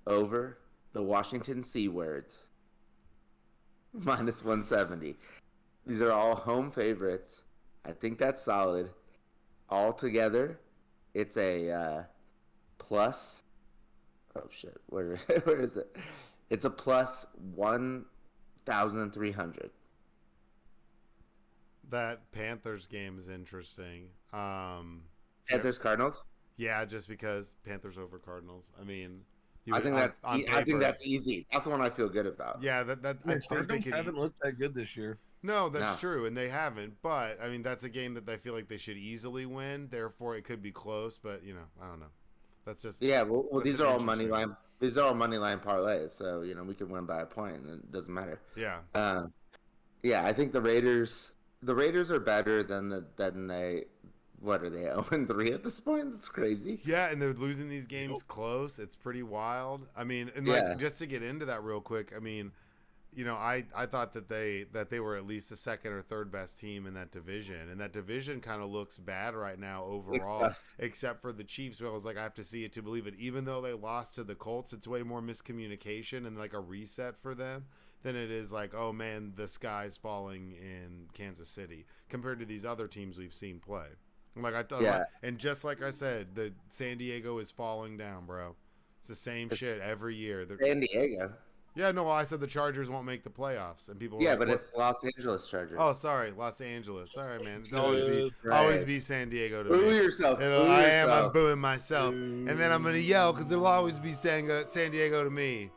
over the Washington C-Words -170. These are all home favorites. I think that's solid. Altogether, it's a plus. Oh shit! Where is it? It's a plus 1,300. That Panthers game is interesting. Panthers Cardinals. Yeah, just because Panthers over Cardinals. I mean, I think that's easy. That's the one I feel good about. Yeah, I The think they Cardinals can. haven't looked that good this year. No, that's true, and they haven't. But I mean, that's a game that I feel like they should easily win. Therefore, it could be close. But I don't know. That's just Well, these are all money line. These are all money line parlays, so we can win by a point, and it doesn't matter. Yeah. I think the Raiders are better than they. What are they? 0-3 at this point? That's crazy. Yeah, and they're losing these games close. It's pretty wild. I mean, and just to get into that real quick, I mean, I thought that they were at least the second or third best team in that division, and that division kind of looks bad right now overall, except for the Chiefs. So I was like, I have to see it to believe it. Even though they lost to the Colts, it's way more miscommunication and like a reset for them than it is like, oh man, the sky's falling in Kansas City compared to these other teams we've seen play. Like I thought, and just like I said, the San Diego is falling down, bro. It's the same shit every year. San Diego. Yeah, no, I said the Chargers won't make the playoffs, and people. Yeah, but it's Los Angeles Chargers. Oh, sorry, Los Angeles. Sorry, man. Always be San Diego to Boo me. yourself. I'm booing myself, and then I'm gonna yell because it'll always be San Diego to me.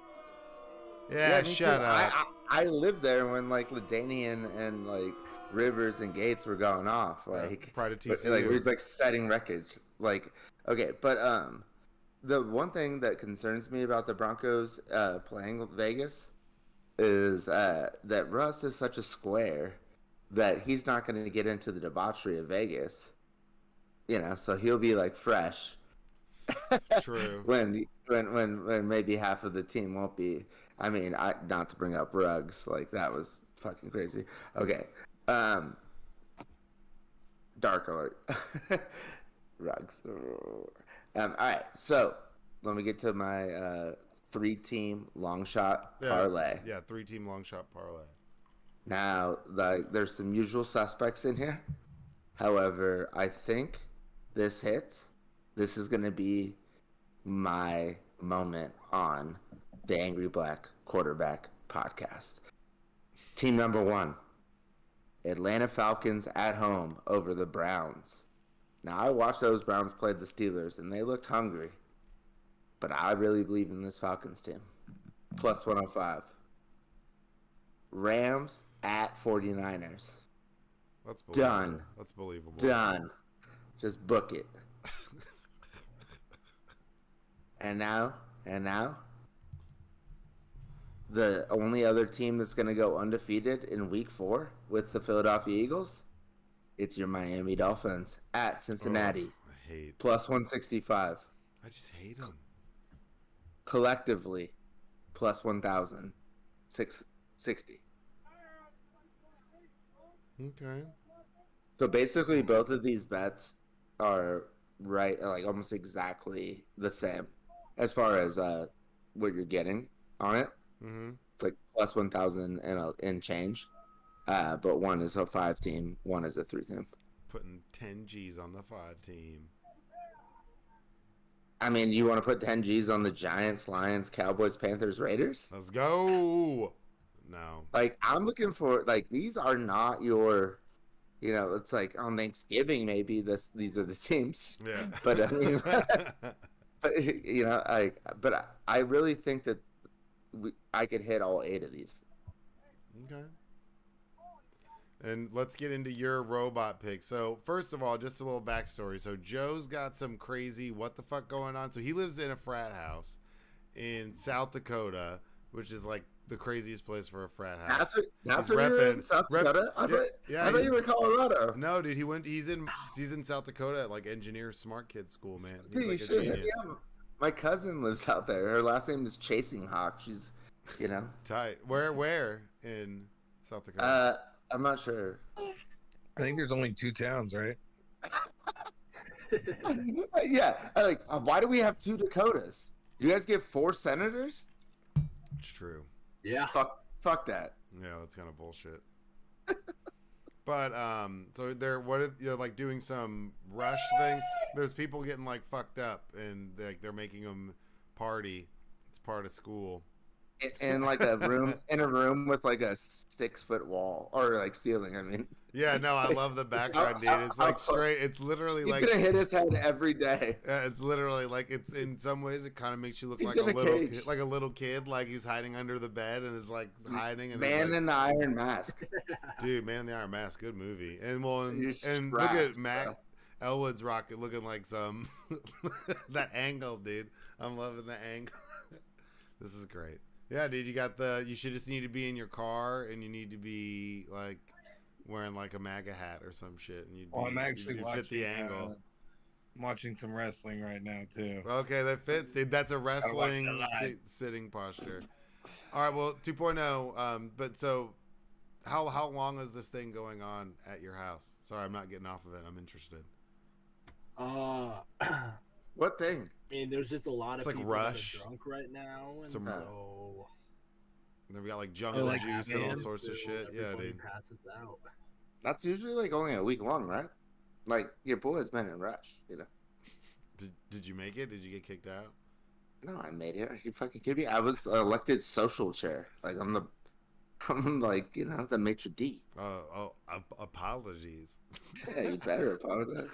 Yeah, shut up. I lived there when like LaDainian and like Rivers and Gates were going off. Like pride of but, TCU. like he's like setting records. Like okay, but the one thing that concerns me about the Broncos playing Vegas is that Russ is such a square that he's not going to get into the debauchery of Vegas. You know, so he'll be like fresh. True. when maybe half of the team won't be. I mean, not to bring up Ruggs, like that was fucking crazy. Okay, dark alert. Ruggs. All right, so let me get to my 3-team long shot parlay. Yeah, 3-team long shot parlay. Now, there's some usual suspects in here. However, I think this hits. This is going to be my moment on the Angry Black Quarterback podcast. Team number 1, Atlanta Falcons at home over the Browns. Now, I watched those Browns play the Steelers, and they looked hungry. But I really believe in this Falcons team. Plus 105. Rams at 49ers. That's believable. Done. That's believable. Done. Just book it. And now, the only other team that's going to go undefeated in week 4 with the Philadelphia Eagles, it's your Miami Dolphins at Cincinnati. I hate. Plus 165. I just hate them. Collectively, plus 1,660. Okay. So basically, both of these bets are right, like almost exactly the same as far as what you're getting on it. Mm-hmm. It's like plus 1,000 and change. But one is a 5-team, one is a 3-team. Putting 10 G's on the 5-team. I mean, you want to put 10 G's on the Giants, Lions, Cowboys, Panthers, Raiders? Let's go. No. Like, I'm looking for, like, these are not your, you know, it's like on Thanksgiving, maybe these are the teams. Yeah. But, I mean, but, you know, I really think that I could hit all 8 of these. Okay. And let's get into your robot pick. So, first of all, just a little backstory. So, Joe's got some crazy what the fuck going on. So, he lives in a frat house in South Dakota, which is like the craziest place for a frat house. That's where you're in South Dakota? I thought you were in Colorado. No, dude, he's in South Dakota at like engineer smart kid school, man. He's Dude, like you a should. genius. Yeah, my cousin lives out there. Her last name is Chasing Hawk. She's, you know. Tight. Where in South Dakota? I'm not sure. I think there's only 2 towns, right? Yeah. Why do we have 2 Dakotas? Do you guys get 4 senators? It's true. Yeah. Fuck that. Yeah, that's kind of bullshit. But so they're like doing some rush thing. There's people getting like fucked up, and they're making them party. It's part of school. In like a room with like a 6-foot wall or like ceiling. I mean. Yeah, no, I love the background, dude. It's like straight. It's literally he's like gonna hit his head every day. it's literally like it's in some ways it kind of makes you look He's like a in a little cage. like a little kid, like he's hiding under the bed and is like hiding. And Man like, in the Iron Mask. dude, Man in the Iron Mask, good movie. And well, You're and look strapped, at Mac bro. Elwood's rocket looking like some that angle, dude. I'm loving the angle. This is great. Yeah, dude, you should just need to be in your car and you need to be like wearing like a MAGA hat or some shit, and I'm actually fit watching the angle. I'm watching some wrestling right now too. Okay, that fits, dude. That's a wrestling watch that live. sitting posture. All right, well, 2.0. But so, how long is this thing going on at your house? Sorry, I'm not getting off of it. I'm interested. What thing? I mean, there's just a lot It's of like people Rush. that are drunk right now, and Some- so And then we got like jungle like juice and all man, sorts of shit. Yeah, everybody dude. passes out. That's usually like only a week long, right? Like your boy's been in Rush, you know. Did you make it? Did you get kicked out? No, I made it. Are you fucking kidding me? I was elected social chair. Like I'm like, you know, the maitre d'. Apologies. Yeah, you better apologize.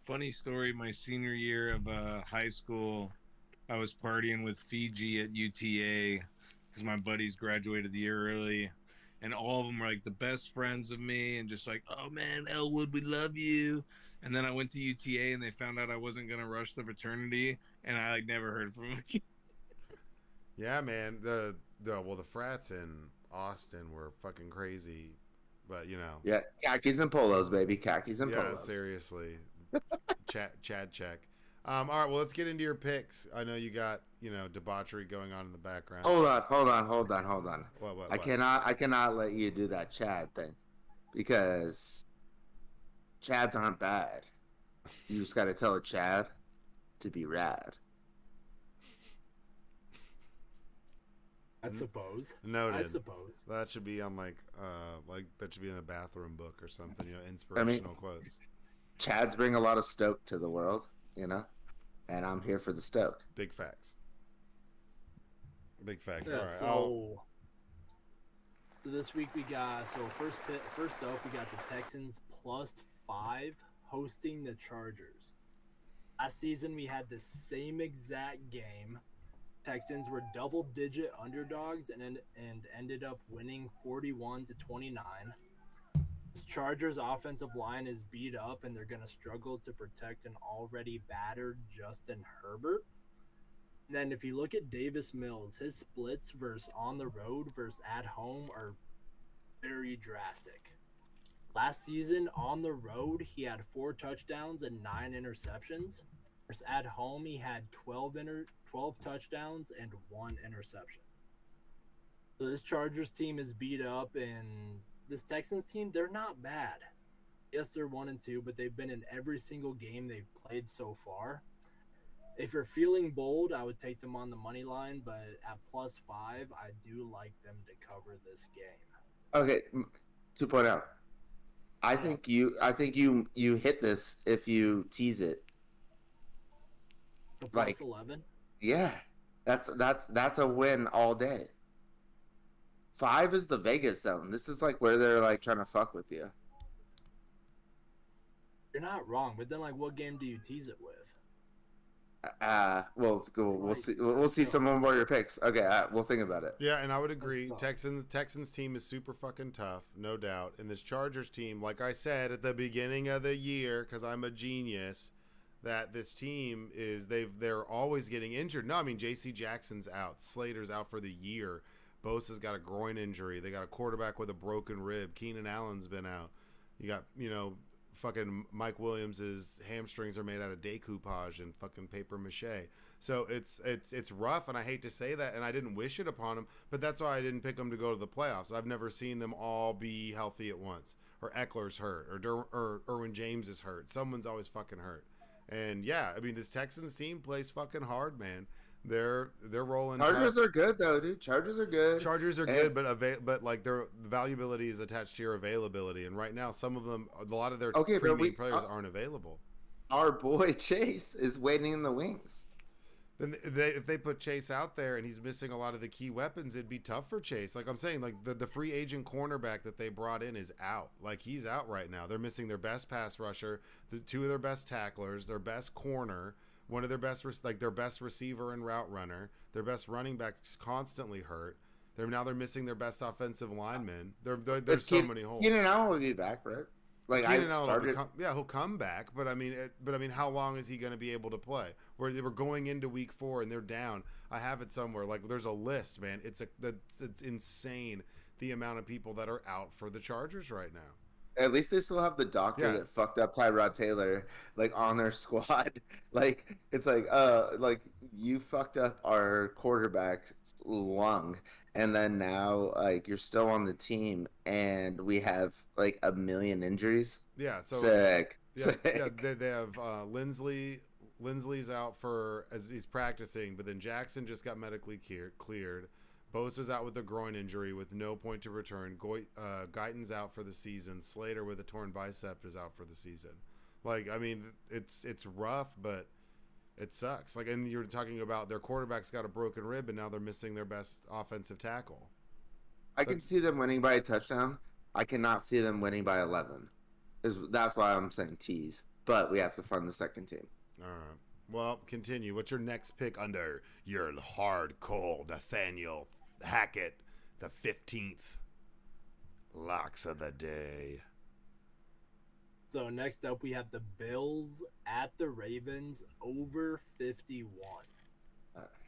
Funny story, my senior year of high school, I was partying with Fiji at UTA because my buddies graduated the year early, and all of them were like the best friends of me, and just like, oh man, Elwood, we love you. And then I went to UTA, and they found out I wasn't gonna rush the fraternity, and I like never heard from them again. Yeah, man. The frats in Austin were fucking crazy, but Yeah, khakis and polos, baby. Khakis and yeah, polos. seriously. Chad check. All right, well, let's get into your picks. I know you got debauchery going on in the background. Hold on. What? I cannot let you do that Chad thing, because Chads aren't bad. You just got to tell a Chad to be rad. I suppose. Noted. I suppose. That should be on like that should be in a bathroom book or something. Inspirational quotes. Chads bring a lot of stoke to the world, and I'm here for the stoke. Big facts. Big facts. Yeah, All right. so this week we got first up we got the Texans +5 hosting the Chargers. Last season we had the same exact game. Texans were double-digit underdogs and ended up winning 41-29. This Chargers offensive line is beat up, and they're going to struggle to protect an already battered Justin Herbert. And then if you look at Davis Mills, his splits versus on the road versus at home are very drastic. Last season on the road, he had 4 touchdowns and 9 interceptions. Versus at home, he had 12 touchdowns and 1 interception. So this Chargers team is beat up, and this Texans team, they're not bad. Yes, they're 1-2, but they've been in every single game they've played so far. If you're feeling bold, I would take them on the money line, but at +5, I do like them to cover this game. Okay, to point out, I think you hit this if you tease it. The Like, +11. Yeah, that's a win all day. 5 is the Vegas zone. This is like where they're like trying to fuck with you. You're not wrong, but then what game do you tease it with? Well, cool. We'll see some more of your picks. Okay, we'll think about it. Yeah, and I would agree. That's tough. Texans team is super fucking tough, no doubt. And this Chargers team, like I said at the beginning of the year, because I'm a genius, that this team is they're always getting injured. No, I mean J.C. Jackson's out, Slater's out for the year, Bosa's got a groin injury, they got a quarterback with a broken rib, Keenan Allen's been out. You got fucking Mike Williams's hamstrings are made out of decoupage and fucking paper mache. So it's rough, and I hate to say that, and I didn't wish it upon them, but that's why I didn't pick them to go to the playoffs. I've never seen them all be healthy at once, or Eckler's hurt, or Erwin James is hurt. Someone's always fucking hurt. And yeah, I mean this Texans team plays fucking hard, man. They're rolling. Chargers are good though, dude. Chargers are good. Chargers are good, but like their valuability is attached to your availability, and right now some of them, a lot of their premium players aren't available. Our boy Chase is waiting in the wings. Then if they put Chase out there and he's missing a lot of the key weapons, it'd be tough for Chase. Like I'm saying, like the free agent cornerback that they brought in is out. Like he's out right now. They're missing their best pass rusher, the 2 of their best tacklers, their best corner, one of their best their best receiver and route runner, their best running back's constantly hurt. They're missing their best offensive lineman. There's so many holes. Keenan Allen will be back, right? Like Keenan Allen he'll come back, but I mean, how long is he going to be able to play? We're going into week 4 and they're down. I have it somewhere. Like there's a list, man. It's insane the amount of people that are out for the Chargers right now. At least they still have the doctor that fucked up Tyrod Taylor, like on their squad. Like it's like you fucked up our quarterback's lung, and then now like you're still on the team, and we have like 1 million injuries. Yeah, so sick. Yeah, they have Lindsley's out as he's practicing, but then Jackson just got medically cleared. Bosa's out with a groin injury with no point to return. Guyton's out for the season. Slater with a torn bicep is out for the season. Like, I mean, it's rough, but it sucks. Like, and you're talking about their quarterback's got a broken rib, and now they're missing their best offensive tackle. I can see them winning by a touchdown. I cannot see them winning by 11. That's why I'm saying tease. But we have to fund the second team. All right. Well, continue. What's your next pick under your hard, cold Nathaniel Hackett, the 15th? Locks of the day. So next up, we have the Bills at the Ravens over 51.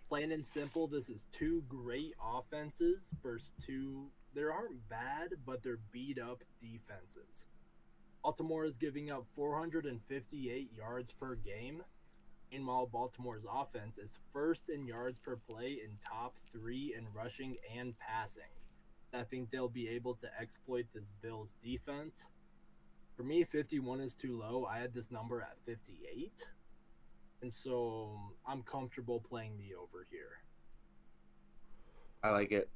Plain and simple, this is two great offenses versus two. They aren't bad, but they're beat up defenses. Baltimore is giving up 458 yards per game. Meanwhile, Baltimore's offense is first in yards per play in top 3 in rushing and passing. I think they'll be able to exploit this Bills defense. For me, 51 is too low. I had this number at 58. And so I'm comfortable playing the over here. I like it.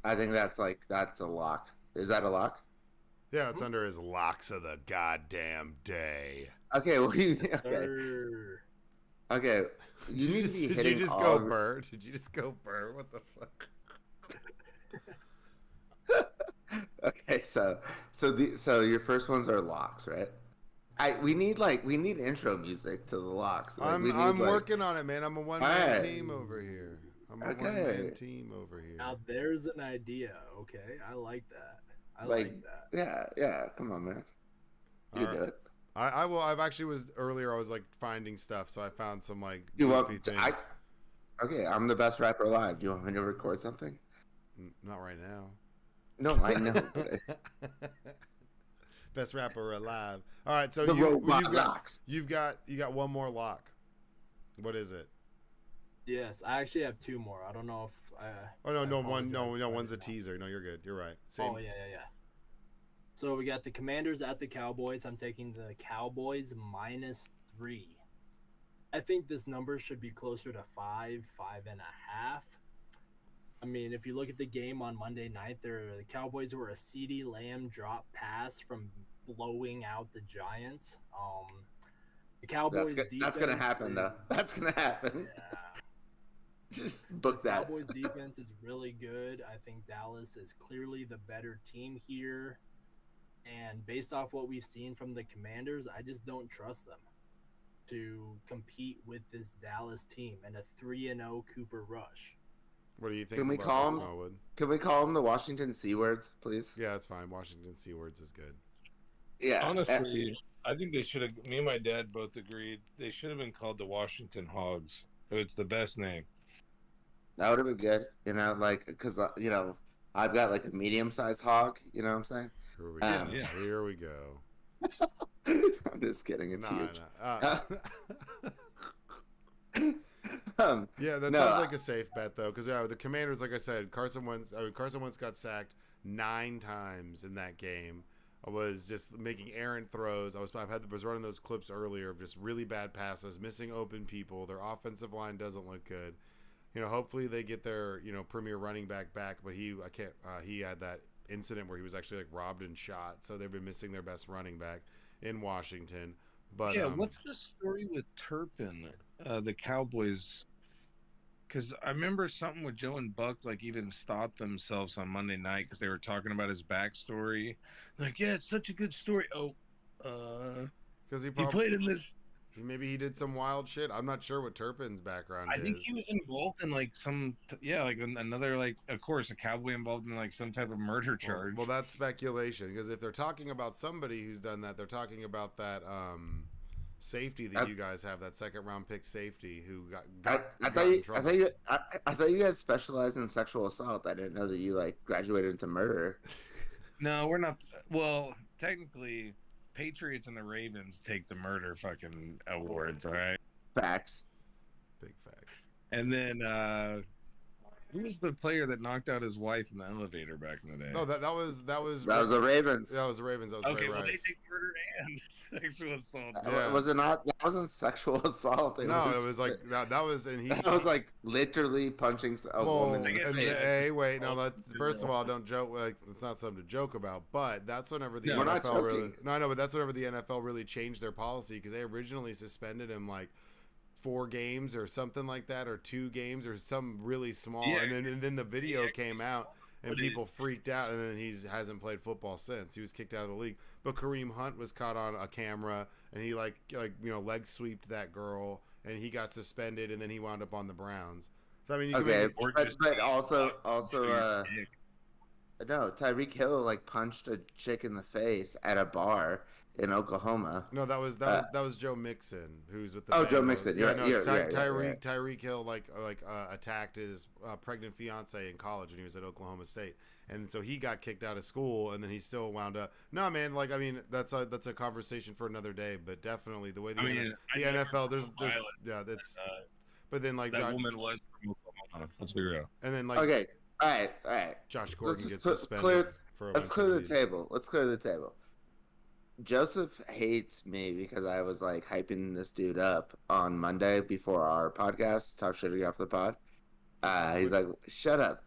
I think that's a lock. Is that a lock? Yeah, it's under his locks of the goddamn day. Okay, well, okay. Okay. Did you just go Burr? Did you just go Burr? What the fuck? Okay, so your first ones are locks, right? We need intro music to the locks. Like, I'm working on it, man. I'm a one-man team over here. Now there's an idea. Okay, I like that. I like that. Yeah. Come on, man. You do it. I will. I've actually was earlier. I was like finding stuff, so I found some like goofy things. Okay, I'm the best rapper alive. Do you want me to record something? Not right now. No, I know. Best rapper alive. All right, so you've got one more lock. What is it? Yes, I actually have two more. I don't know if one's a teaser. No, you're good. You're right. Same. Oh yeah. So we got the Commanders at the Cowboys. I'm taking the Cowboys -3. I think this number should be closer to 5.5. I mean, if you look at the game on Monday night, the Cowboys were a CeeDee Lamb drop pass from blowing out the Giants. The Cowboys that's gonna happen though. That's gonna happen. Yeah. Just book that. Cowboys defense is really good. I think Dallas is clearly the better team here. And based off what we've seen from the Commanders, I just don't trust them to compete with this Dallas team and a 3-0 Cooper Rush. What do you think? Can we call them the Washington C words, please? Yeah, that's fine. Washington C words is good. Yeah. Honestly, I think they should have. Me and my dad both agreed they should have been called the Washington Hogs. It's the best name. That would have been good, because I've got like a medium-sized hog. You know what I'm saying? Here we go. I'm just kidding. It's huge. Yeah, that sounds like a safe bet though, because the Commanders, like I said, Carson Wentz got sacked 9 times in that game. I was just making errant throws. I was running those clips earlier of just really bad passes, missing open people. Their offensive line doesn't look good. Hopefully they get their premier running back, but he had that incident where he was actually like robbed and shot. So they've been missing their best running back in Washington. But yeah, what's the story with Turpin, the Cowboys? Because I remember something with Joe and Buck, like even stopped themselves on Monday night because they were talking about his backstory. Like, yeah, it's such a good story. Oh, because he played in this. Maybe he did some wild shit. I'm not sure what Turpin's background is. I think he was involved in like another, like, of course, a cowboy involved in like some type of murder charge. Well, that's speculation, because if they're talking about somebody who's done that, they're talking about that safety that you guys have, that second round pick safety who got in trouble. I thought you guys specialized in sexual assault. I didn't know that you like graduated into murder. No, we're not. Well, technically, Patriots and the Ravens take the murder fucking awards, all right? Facts. Big facts. And then who was the player that knocked out his wife in the elevator back in the day? No, that was the Ravens. That was the Ravens. That was okay, Ray well, Rice. they take murder and sexual assault. Yeah. Was it not? That wasn't sexual assault. It was like that was, and he. That was like literally punching a woman in the face. Hey, wait, no. First of all, don't joke. Like, it's not something to joke about. But that's whenever the We're not NFL really. joking. No, I know, but that's whenever the NFL really changed their policy, because they originally suspended him like 4 games or something like that, or 2 games or some really small, and then the video came out and people freaked out, and then he hasn't played football since. He was kicked out of the league. But Kareem Hunt was caught on a camera, and he leg sweeped that girl, and he got suspended, and then he wound up on the Browns. So I mean, you can but also No, Tyreek Hill like punched a chick in the face at a bar in Oklahoma. No, that was Joe Mixon, who's with the Oh, Joe Bengals. Mixon. Yeah, You're, no, you're, you're, you're right. Tyreek Hill attacked his pregnant fiance in college when he was at Oklahoma State, and so he got kicked out of school, and then he still wound up. No, man, like I mean that's a conversation for another day, but definitely the way the NFL, there's yeah, that's. But then like that woman was from Oklahoma. Let's be real. And then like Okay, all right. Josh Gordon gets Let's suspended. let's clear the table. Let's clear the table. Joseph hates me because I was like hyping this dude up on Monday before our podcast, Talk Shit Off the Pod. He's like, shut up.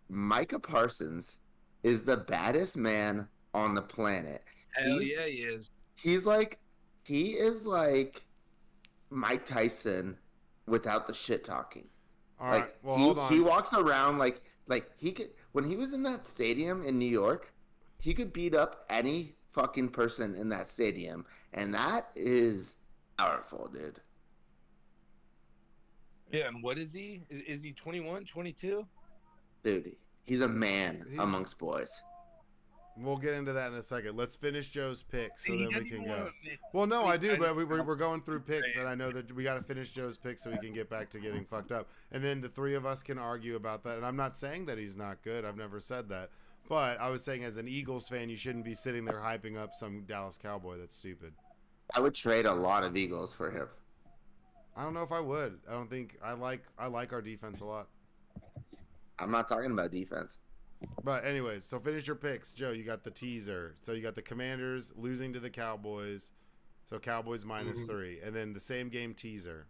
Micah Parsons is the baddest man on the planet. Hell yeah, he is. He is like Mike Tyson without the shit talking. All like, right, well, hold on. He walks around like he could, when he was in that stadium in New York, he could beat up any fucking person in that stadium, and that is powerful, dude. Yeah, and what is he? Is he 21, 22? Dude, he's a man amongst boys. We'll get into that in a second. Let's finish Joe's picks so then we can go. Well, no, I do, but we're going through picks, and I know that we got to finish Joe's picks so we can get back to getting fucked up. And then the three of us can argue about that. And I'm not saying that he's not good. I've never said that. But I was saying as an Eagles fan, you shouldn't be sitting there hyping up some Dallas Cowboy. That's stupid. I would trade a lot of Eagles for him. I don't know if I would. I don't think I like our defense a lot. I'm not talking about defense. But anyways, so finish your picks. Joe, you got the teaser. So you got the Commanders losing to the Cowboys. So Cowboys -3. And then the same game teaser.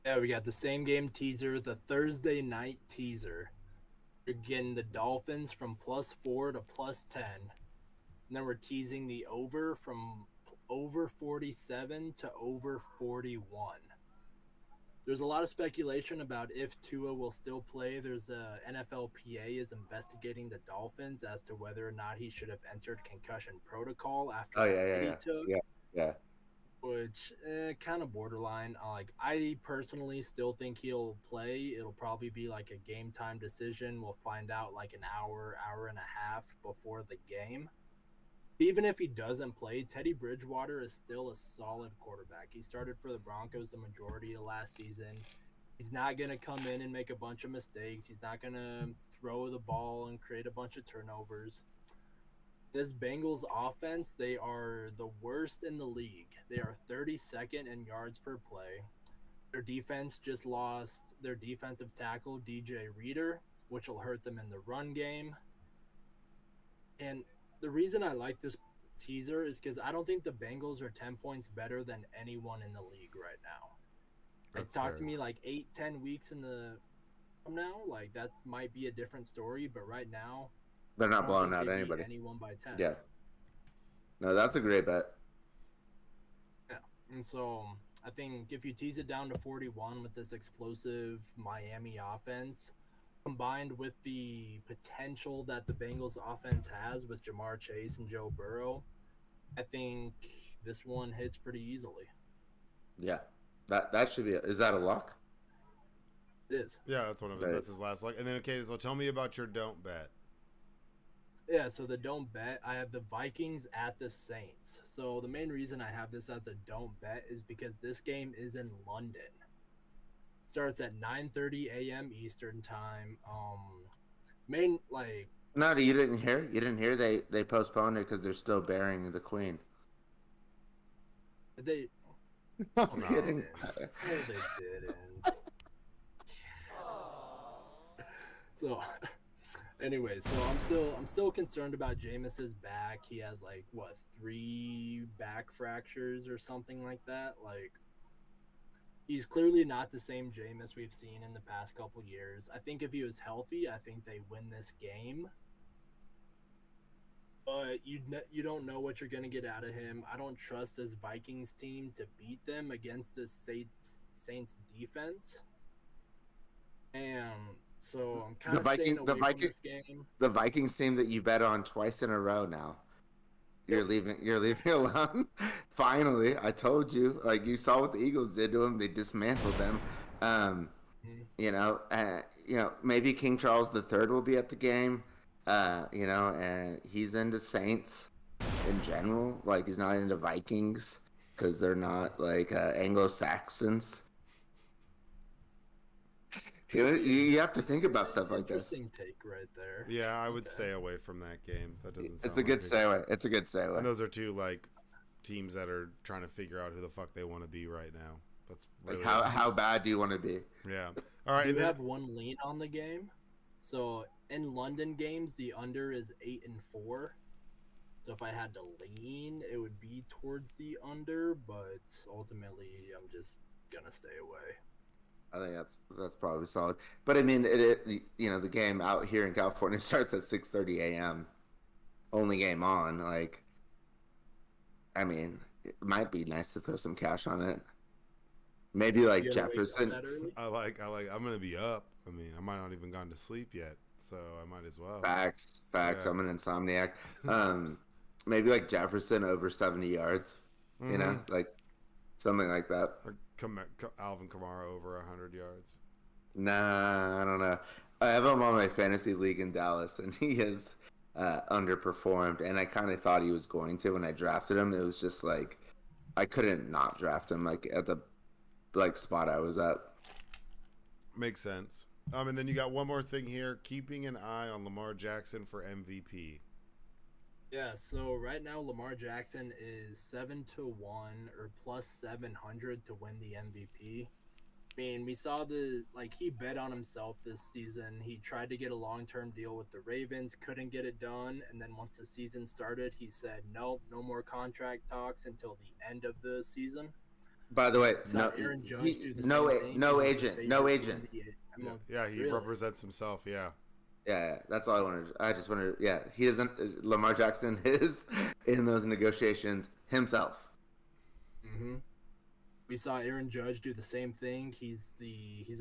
Yeah, we got the same game teaser, the Thursday night teaser. You're getting the Dolphins from +4 to +10. And then we're teasing the over from over 47 to over 41. There's a lot of speculation about if Tua will still play. There's a NFLPA is investigating the Dolphins as to whether or not he should have entered concussion protocol after he took. Yeah. Which kind of borderline. Like I personally still think he'll play. It'll probably be like a game time decision. We'll find out like an hour and a half before the game. Even if he doesn't play, Teddy Bridgewater is still a solid quarterback. He started for the Broncos the majority of last season. He's not going to come in and make a bunch of mistakes. He's not going to throw the ball and create a bunch of turnovers. This Bengals offense, they are the worst in the league. They are 32nd in yards per play. Their defense just lost their defensive tackle, DJ Reader, which will hurt them in the run game. And the reason I like this teaser is because I don't think the Bengals are 10 points better than anyone in the league right now. Like, talk to me like 8-10 weeks from now, like that might be a different story. But right now, they're not blowing out anybody. Anyone by 10. Yeah. No, that's a great bet. Yeah, and so I think if you tease it down to 41 with this explosive Miami offense, combined with the potential that the Bengals offense has with Jamar Chase and Joe Burrow, I think this one hits pretty easily. Yeah, that should be. Is that a lock? It is. Yeah, that's one of his. That's his last lock. And then okay, so tell me about your don't bet. Yeah, so the don't bet, I have the Vikings at the Saints. So the main reason I have this at the don't bet is because this game is in London. Starts at 9:30 a.m. Eastern time. No, you didn't hear. You didn't hear they postponed it because they're still burying the Queen. They. I'm kidding. No, they didn't. So, anyway, so I'm still concerned about Jameis's back. He has 3 back fractures or something like that. He's clearly not the same Jameis we've seen in the past couple years. I think if he was healthy, I think they win this game. But you don't know what you're going to get out of him. I don't trust this Vikings team to beat them against this Saints defense. And so I'm kind of staying away from this game. The Vikings team that you bet on twice in a row now. You're leaving alone. Finally, I told you. You saw what the Eagles did to them. They dismantled them. Maybe King Charles III will be at the game. and he's into Saints in general. Like, he's not into Vikings because they're not like Anglo-Saxons. You have to think about stuff like this. Interesting take right there. Yeah, I would Okay. stay away from that game. That doesn't. It's sound a good like stay away. It's a good stay away. And those are two like teams that are trying to figure out who the fuck they want to be right now. That's really Like, how bad do you want to be? yeah. All right, I and do then, have one lean on the game. So in London games, the under is 8-4. So if I had to lean, it would be towards the under, but ultimately, I'm just gonna stay away. I think that's probably solid. But I mean, the game out here in California starts at 6:30 a.m. Only game on. Like, I mean, it might be nice to throw some cash on it. Maybe like You gotta wake up Jefferson. that early? I like. I'm gonna be up. I mean, I might not even gone to sleep yet, so I might as well. Facts. Yeah. I'm an insomniac. Maybe like Jefferson over 70 yards. You know, like something like that. Or Alvin Kamara over 100 yards. Nah, I don't know. I have him on my fantasy league in Dallas, and he has underperformed. And I kind of thought he was going to when I drafted him. It was just like I couldn't not draft him like at the spot I was at. Makes sense. And then you got one more thing here: keeping an eye on Lamar Jackson for MVP. Yeah, so right now Lamar Jackson is 7-1 or plus 700 to win the MVP. I mean, we saw he bet on himself this season. He tried to get a long-term deal with the Ravens, couldn't get it done, and then once the season started, he said, nope, no more contract talks until the end of the season. By the way, Saw Aaron Judge do the no same thing. no He was the agent, favorite no to agent. win the MVP. Yeah, he Really? represents himself. Yeah. Yeah, that's all I wanted. I just wanted. Yeah, he doesn't. Lamar Jackson is in those negotiations himself. Mm-hmm. We saw Aaron Judge do the same thing. He's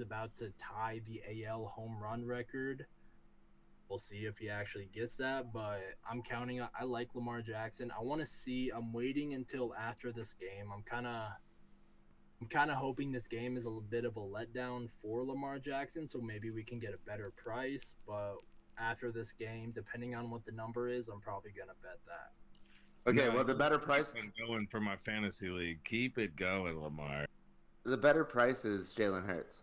about to tie the AL home run record. We'll see if he actually gets that, but I'm counting on. I like Lamar Jackson. I want to see. I'm waiting until after this game. I'm kind of hoping this game is a little bit of a letdown for Lamar Jackson, so maybe we can get a better price. But after this game, depending on what the number is, I'm probably gonna bet that. Okay, No, well, the better price. I'm going for my fantasy league. Keep it going, Lamar. The better price is Jalen Hurts.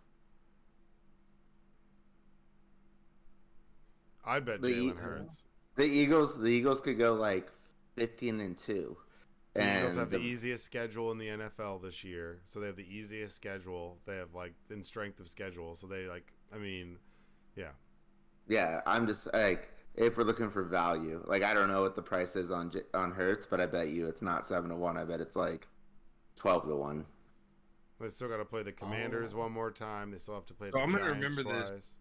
I'd bet The Jalen Hurts. The Eagles could go like 15-2. The Eagles have the the- easiest schedule in the NFL this year, so they have the easiest schedule. They have in strength of schedule, so they yeah. Yeah, I'm just like, if we're looking for value, like, I don't know what the price is on Hurts, but I bet you it's not 7-1. I bet it's like 12-1. They still got to play the Commanders one more time. They still have to play So the I'm gonna Giants remember this. twice.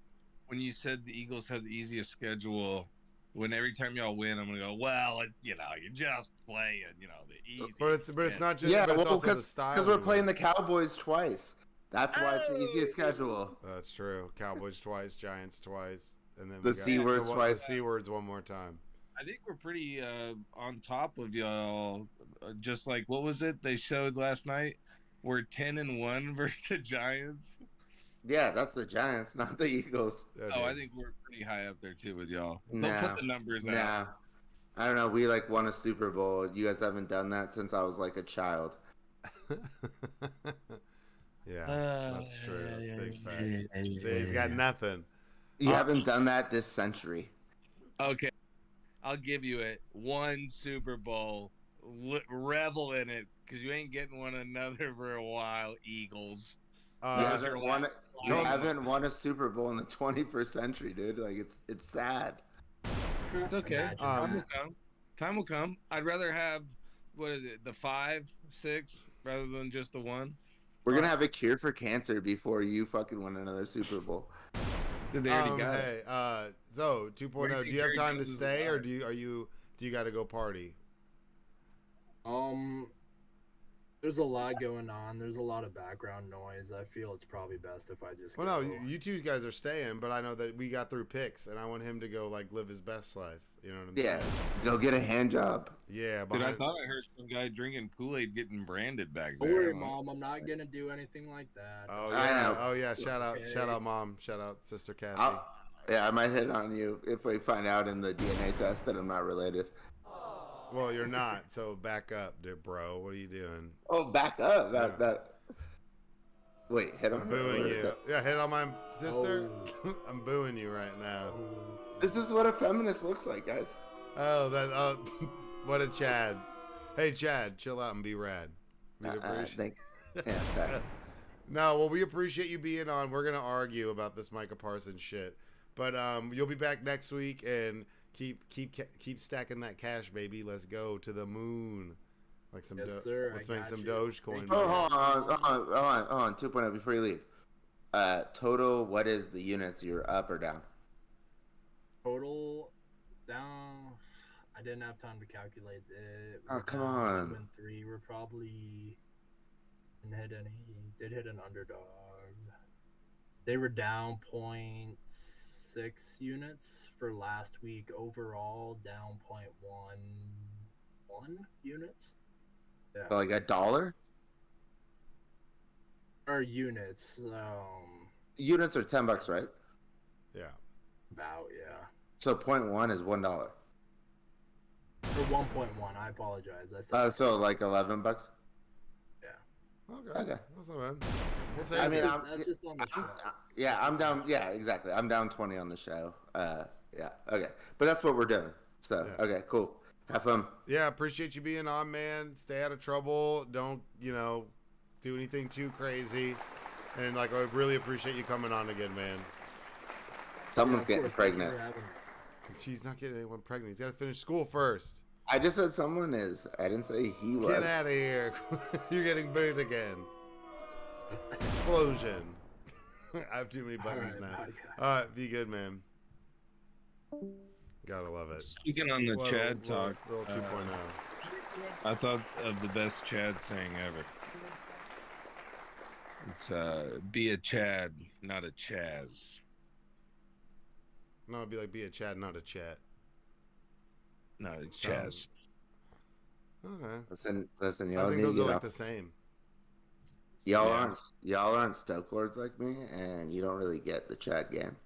When you said the Eagles have the easiest schedule, when every time y'all win, I'm gonna go, well, you're just playing, the easy. But it's not just Yeah, but it's well, also the style. because we're we playing win. the Cowboys twice. That's why it's the easiest schedule. That's true. Cowboys twice, Giants twice, and then The we got C words twice. The C words one more time. I think we're pretty on top of y'all. Just like, what was it they showed last night? We're 10-1 versus the Giants. Yeah, that's the Giants, not the Eagles. Yeah, Oh, I dude. think we're pretty high up there too with y'all. Don't Nah, put the numbers out. Nah, I don't know. We won a Super Bowl. You guys haven't done that since I was like a child. Yeah, that's true. That's big facts. See, he's got nothing. You haven't done that this century. Okay, I'll give you it. One Super Bowl, revel in it, because you ain't getting one another for a while. Eagles. You haven't won a Super Bowl in the 21st century, dude. Like, it's sad. It's okay. Imagine Time will that. come. Time will come. I'd rather have the 5, 6 rather than just the 1. We're gonna have a cure for cancer before you fucking win another Super Bowl. Did they already got it? Hey, Zoe 2.0. Where do Do you you have think time Barry to Jones is stay, or at? do you got to go party? There's a lot going on. There's a lot of background noise. I feel it's probably best if I just Well, go. no, you two guys are staying, but I know that we got through picks, and I want him to go live his best life. You know what I'm Yeah, saying? go get a hand job. Yeah, Dude, I behind, thought I heard some guy drinking Kool-Aid getting branded back Don't there. worry, I'm like, Mom. I'm not gonna do anything like that. Oh I yeah, know. oh yeah. Shout Okay. out, mom. Shout out, sister Kathy. Yeah, I might hit on you if we find out in the DNA test that I'm not related. Well, you're not, so back up, dude, bro. What are you doing? Oh, back up. Yeah. That. Wait, hit on I'm her? booing Or- you. Yeah, hit on my sister. Oh. I'm booing you right now. This is what a feminist looks like, guys. Oh, what a Chad. Hey, Chad, chill out and be rad. We'd appreciate. Yeah, facts. No, well, we appreciate you being on. We're gonna argue about this Micah Parsons shit, but you'll be back next week and keep stacking that cash, baby. Let's go to the moon, like some. Yes, sir. Let's I make got some you. Dogecoin. Oh, hold on. 2.0 before you leave. Total, what is the units? You're up or down? Total down. I didn't have time to calculate it. Oh, We're come down on. 2 and 3. We're probably did hit an underdog. They were down 0.6 units for last week. Overall, down 0.11 units. Yeah. So like $1? Or units. Units are $10, right? Yeah. About, yeah. So 0.1 is $1. Or 1.1. I apologize. I said So like $11. Okay. Okay. That's not bad. We'll take I mean, it. that's just on the show. Yeah, I'm down. Yeah, exactly. I'm down 20 on the show. Yeah. Okay. But that's what we're doing. So, Yeah. okay, cool. Have fun. Yeah, appreciate you being on, man. Stay out of trouble. Don't, do anything too crazy. And I really appreciate you coming on again, man. Someone's Of getting course, thank you pregnant. for having me. She's not getting anyone pregnant. He's got to finish school first. I just said someone is. I didn't say he was. Get out of here. You're getting booed again. Explosion. I have too many buttons All right, now. bye, guys. All right, be good, man. Gotta love it. Speaking on the Chad talk, Little 2.0. I thought of the best Chad saying ever. It's be a Chad, not a Chaz. No, it'd be like be a Chad, not a chat. No, it's Sounds- Chaz. Okay. Listen, I y'all think need those to are get like off. the same. Y'all aren't Stoke Lords like me, and you don't really get the Chad game.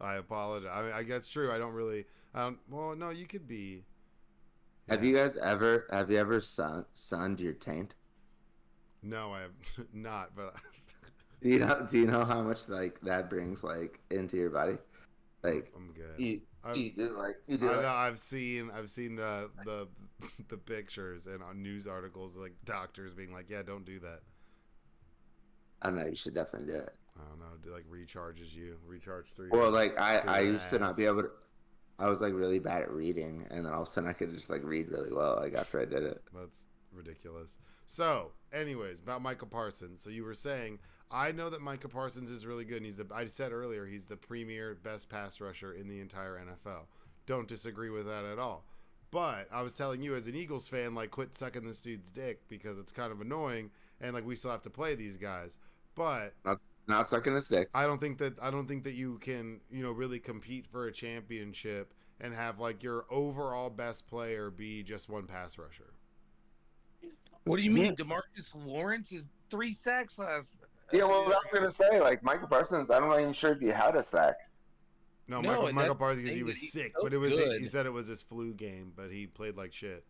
I apologize. I mean, I guess it's true. I don't really. Well, no, you could be. Have you guys ever sunned your taint? No, I have not. But Do you know how much like that brings like into your body? Like I'm good. you do like you I do. know, Like, I've seen the the pictures and on news articles like doctors being like, yeah, don't do that. I don't know. You should definitely do it. I don't know. It like recharge through. Well, like I through your used to not be ass. able to. I was like really bad at reading, and then all of a sudden I could just like read really well. Like after I did it. That's ridiculous. So, anyways, about Micah Parsons. So you were saying, I know that Micah Parsons is really good. And I said earlier, he's the premier best pass rusher in the entire NFL. Don't disagree with that at all. But I was telling you as an Eagles fan, like, quit sucking this dude's dick because it's kind of annoying, and like we still have to play these guys. But Not sucking his dick. I don't think that you can, really compete for a championship and have like your overall best player be just one pass rusher. What do you mean? DeMarcus Lawrence is 3 sacks last. Yeah, well, I was gonna say like Michael Parsons. I'm not even sure if he had a sack. No, No, and Michael that's Parsons the because he thing, was that he's sick, so but it was good. he said it was his flu game, but he played like shit.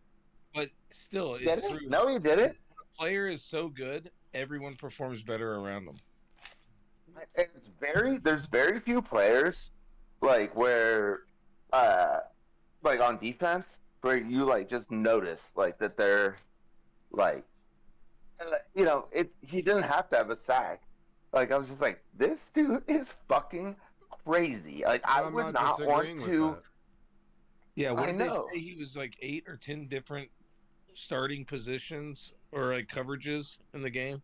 But still, Did it's he? true. No, he didn't. A player is so good, everyone performs better around them. There's very few players like where like on defense where you like just notice like that they're like he didn't have to have a sack. Like I was just like, this dude is fucking crazy. Like I I'm would not not want disagreeing with to. that. Yeah, what I did they know. say? He was like 8 or 10 different starting positions or like coverages in the game.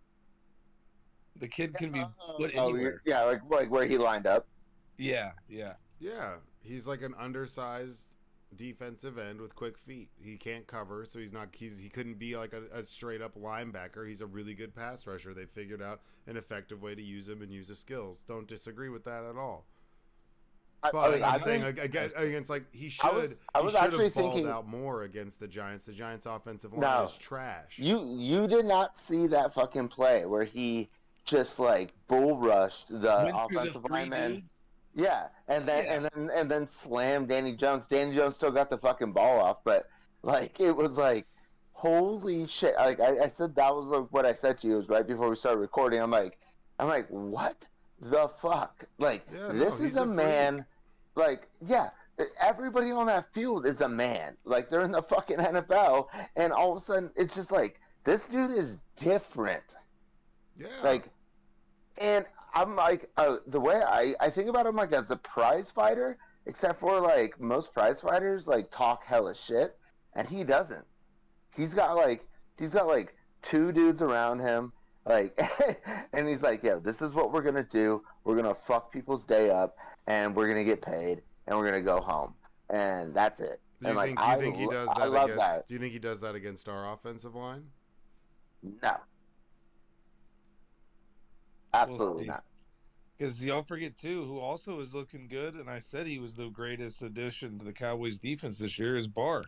The kid can be put anywhere. Yeah, like where he lined up. Yeah. Yeah, he's like an undersized defensive end with quick feet. He can't cover, so he couldn't be like a straight up linebacker. He's a really good pass rusher. They figured out an effective way to use him and use his skills. Don't disagree with that at all. But I'm saying against like he should have actually balled thinking out more against the Giants. The Giants' offensive line is trash. you did not see that fucking play where he just like bull rushed the Went through the offensive three lineman. dudes. Yeah, and then slammed Danny Jones. Danny Jones still got the fucking ball off, but like it was like, holy shit! Like I said, that was like what I said to you. It was right before we started recording. I'm like, what the fuck? Like Yeah, this no, is he's a a freak. man. Like yeah, everybody on that field is a man. Like they're in the fucking NFL, and all of a sudden it's just like this dude is different. Yeah. Like, and I'm like, the way I think about him like as a prize fighter, except for like most prize fighters like talk hella shit, and he doesn't. He's got like two dudes around him, like, and he's like, yeah, this is what we're gonna do. We're gonna fuck people's day up, and we're gonna get paid, and we're gonna go home, and that's it. Do you And think, like, he does I that love against? that. Do you think he does that against our offensive line? No, absolutely not. Because y'all forget too, who also is looking good, and I said he was the greatest addition to the Cowboys defense this year, is Barr.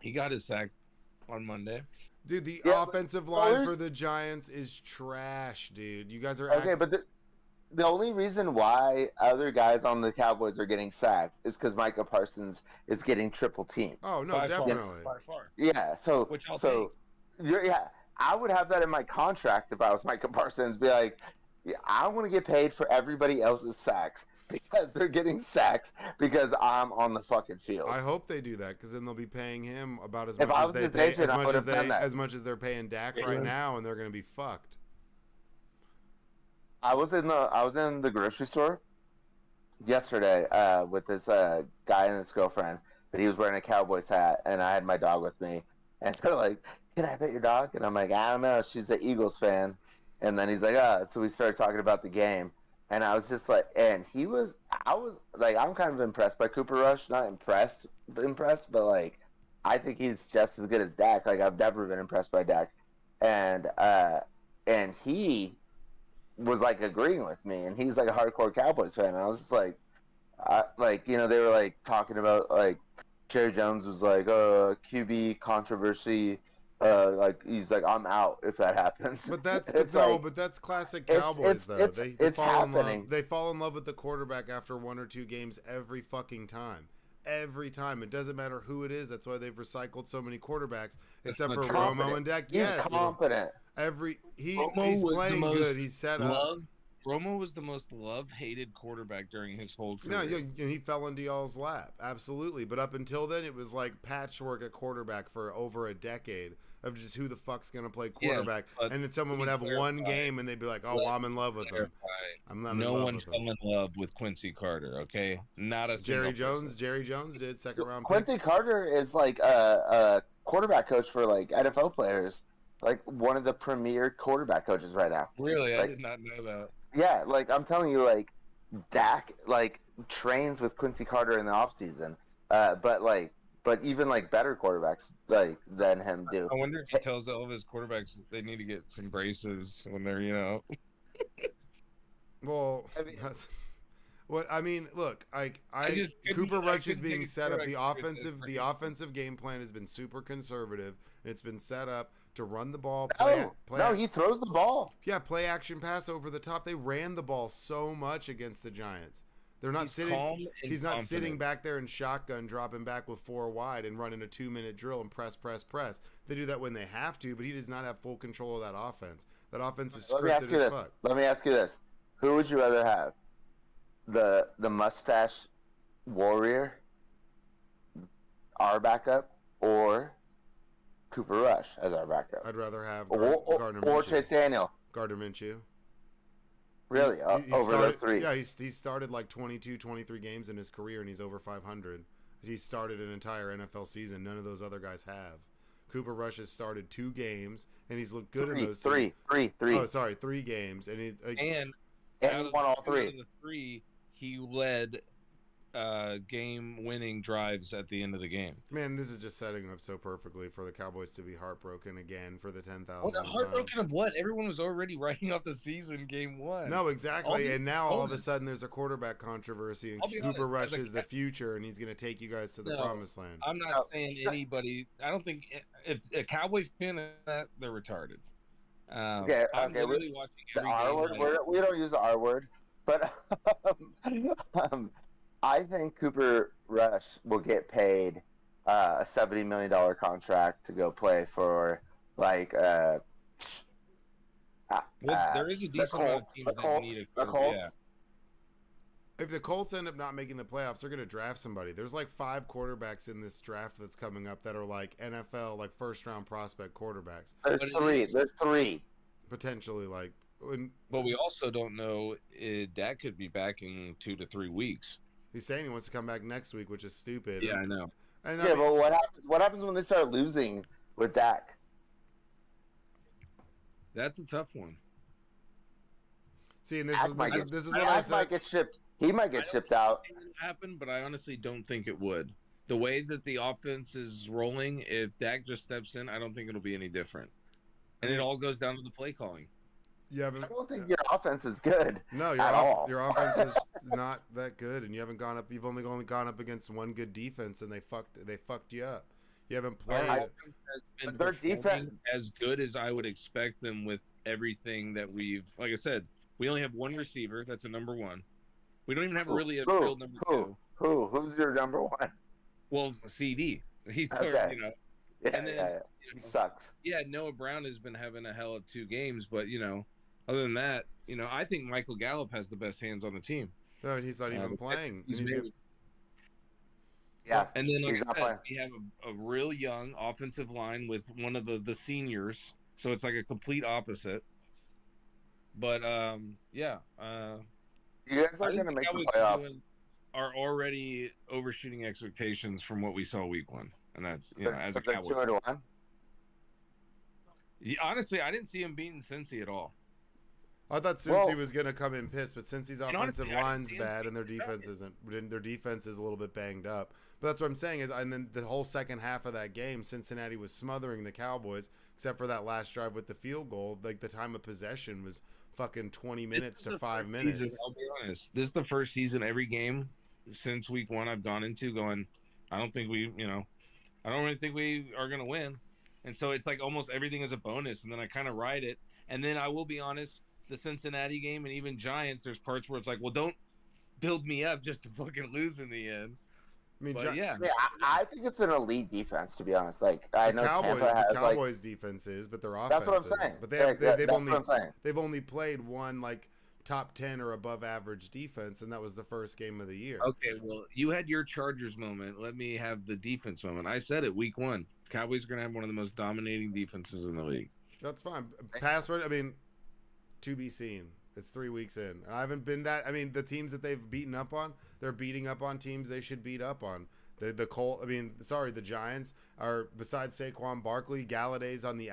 He got his sack on Monday. Dude, the Yeah, offensive well, line there's- for the Giants is trash, dude. You guys are Okay, but the only reason why other guys on the Cowboys are getting sacks is because Micah Parsons is getting triple teamed. Oh no, By far. definitely. By far. Yeah, so Which I'll yeah, I would have that in my contract if I was Micah Parsons. Be like, yeah, I want to get paid for everybody else's sacks because they're getting sacks because I'm on the fucking field. I hope they do that because then they'll be paying him about as If much I as was they the pay, agent, I would've done that. as much as they're paying Dak Yeah. right now, and they're gonna be fucked. I was in the grocery store yesterday with this guy and his girlfriend, but he was wearing a Cowboys hat, and I had my dog with me, and they're like, "Can I pet your dog?" And I'm like, "I don't know. She's an Eagles fan." And then he's like, so we started talking about the game, and I was just like, and I was like, I'm kind of impressed by Cooper Rush, not impressed, but like, I think he's just as good as Dak. Like I've never been impressed by Dak, and he was like agreeing with me, and he's like a hardcore Cowboys fan. And I was just like, they were like talking about like Jerry Jones was like, QB controversy, like he's like, I'm out if that happens. But that's like, but that's classic it's- Cowboys though. it's- They it's fall in love. happening. They fall in love with the quarterback after one or two games every fucking time. Every time. It doesn't matter who it is. That's why they've recycled so many quarterbacks, except not for true. Romo and Dak. he's Yes, competent. he's Romo was the playing most good. He's set up. Romo was the most love-hated quarterback during his whole No, career. he fell into y'all's lap, absolutely. But up until then, it was like patchwork at quarterback for over a decade of just who the fuck's gonna play quarterback, but and then someone would have one game and they'd be like, "Oh, well, I'm in love with him. I'm not in No love one with him." fell in love with Quincy Carter. Okay, not a Jerry single Jones. person. Jerry Jones did second round pick. Quincy Carter is like a quarterback coach for like NFL players, like one of the premier quarterback coaches right now. Really, I Like, did not know that. yeah, like I'm telling you, like Dak like trains with Quincy Carter in the offseason. But even like better quarterbacks like than him do. I wonder if he tells all of his quarterbacks that they need to get some braces when they're, Well, I mean- what I mean, look, I just couldn't- Cooper I Rush is couldn't being take set up. a The quarterback offensive seriously. game plan has been super conservative, and it's been set up to run the ball. No, he throws the ball. play action pass over the top. They ran the ball so much against the Giants. They're not He's sitting. calm and He's not sitting confident. back there in shotgun, dropping back with four wide and running a 2-minute drill and press. They do that when they have to, but he does not have full control of that offense. That offense is Let me ask scripted you as this. fuck. Let me ask you this. Who would you rather have? The mustache warrior, our backup, or Cooper Rush as our backup? I'd rather have Or Gardner or Minshew. Chase Daniel. Gardner Minshew. Really? He Over started, those three? Yeah, he's started like 22, 23 games in his career, and he's over 500. He started an entire NFL season. None of those other guys have. Cooper Rush has started 2 games, and he's looked good in those Three. Oh, sorry, 3 games, and And And out he of won all out of three. the 3, he led game-winning drives at the end of the game. man, this is just setting up so perfectly for the Cowboys to be heartbroken again for the 10,000th Well, time. heartbroken of what? Everyone was already writing off the season game 1. No, exactly. I'll be And now all of a honest. sudden there's a quarterback controversy, and I'll be Cooper honest, Rush as a is the future, and he's going to take you guys to the No. promised land. I'm not No. saying anybody. I don't think if a Cowboys fan is that, they're retarded. I'm Okay. literally watching The every R game. word. Like, We don't use the R word, but I think Cooper Rush will get paid a $70 million contract to go play for like there is a the decent amount of Colts. teams The that Colts. need a The quarterback. Colts. Yeah. If the Colts end up not making the playoffs, they're going to draft somebody. There's like 5 quarterbacks in this draft that's coming up that are like NFL, like first-round prospect quarterbacks. There's But it three. is- There's three. Potentially, like, But we also don't know Dak could be back in 2 to 3 weeks. he's saying he wants to come back next week, which is stupid. Yeah, I know. And Yeah, but what happens? What happens when they start losing with Dak? That's a tough one. see, and this Dak is might this, get- this is what I Dak said. might get shipped. He might get shipped out. It would happen, but I honestly don't think it would. The way that the offense is rolling, if Dak just steps in, I don't think it'll be any different. And it all goes down to the play calling. You haven't. I don't think your offense is good. No, at all. your offense is not that good, and you haven't gone up. You've only gone up against one good defense, and they fucked you up. You haven't Our played. offense has been But their performing defense- as good as I would expect them with everything that we've. Like I said, we only have one receiver. That's a number one. We don't even have really a real number two. Who's your number one? Well, CD. He's sort Okay. of, you know. Yeah, And then, yeah. you He know, sucks. yeah, Noah Brown has been having a hell of 2 games, but other than that, I think Michael Gallup has the best hands on the team. No, he's not even playing. He's And amazing. Yeah. And then, like He's I not said, playing. we have a real young offensive line with one of the seniors, so it's like a complete opposite. But yeah, You guys I are think going to make the Cowboys playoffs. are already overshooting expectations from what we saw week 1, and that's as a They're Cowboy. 2-1. Yeah, honestly, I didn't see him beating Cincy at all. I thought Cincy Well- was gonna come in pissed, but Cincy's And offensive honestly, I didn't line's see him bad and their being defense isn't. Their defense is a little bit banged up. But that's what I'm saying is, and then the whole second half of that game, Cincinnati was smothering the Cowboys, except for that last drive with the field goal. Like the time of possession was fucking 20 minutes to 5 minutes. I'll be honest. This is the first season every game since week 1 I've gone into going, I don't think we, I don't really think we are going to win. And so it's like almost everything is a bonus. And then I kind of ride it. And then I will be honest, the Cincinnati game and even Giants, there's parts where it's like, well, don't build me up just to fucking lose in the end. I mean, But yeah, Yeah, I think it's an elite defense, to be honest. Like, I know Cowboys, Tampa has, the Cowboys defense is, but their offense That's what I'm isn't. saying. But Like, they've that's only what I'm saying. they've only played one like top 10 or above average defense, and that was the first game of the year. okay, well, you had your Chargers moment. Let me have the defense moment. I said it week 1. Cowboys are going to have one of the most dominating defenses in the league. That's fine. Password, I mean, to be seen. It's 3 weeks in. And I haven't been that. I mean, the teams that they've beaten up on, they're beating up on teams they should beat up on. The Giants are, besides Saquon Barkley, Galladay's on the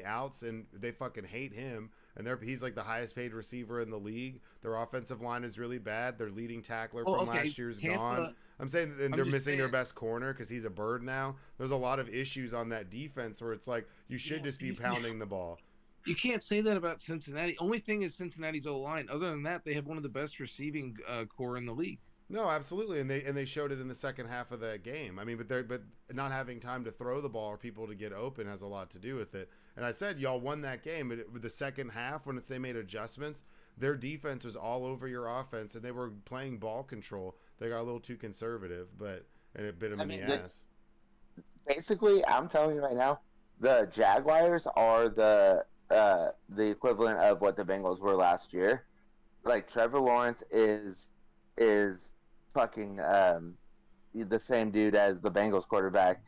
outs, and they fucking hate him. And he's like the highest paid receiver in the league. Their offensive line is really bad. Their leading tackler from last year's gone. I'm saying and they're missing their best corner because he's a bird now. There's a lot of issues on that defense where it's like you should just be pounding the ball. You can't say that about Cincinnati. Only thing is Cincinnati's O-line. Other than that, they have one of the best receiving core in the league. No, absolutely, and they showed it in the second half of that game. I mean, but not having time to throw the ball or people to get open has a lot to do with it. And I said y'all won that game, but with the second half when they made adjustments, their defense was all over your offense, and they were playing ball control. They got a little too conservative, and it bit them in the ass. Basically, I'm telling you right now, the Jaguars are the equivalent of what the Bengals were last year. Like Trevor Lawrence is fucking the same dude as the Bengals quarterback,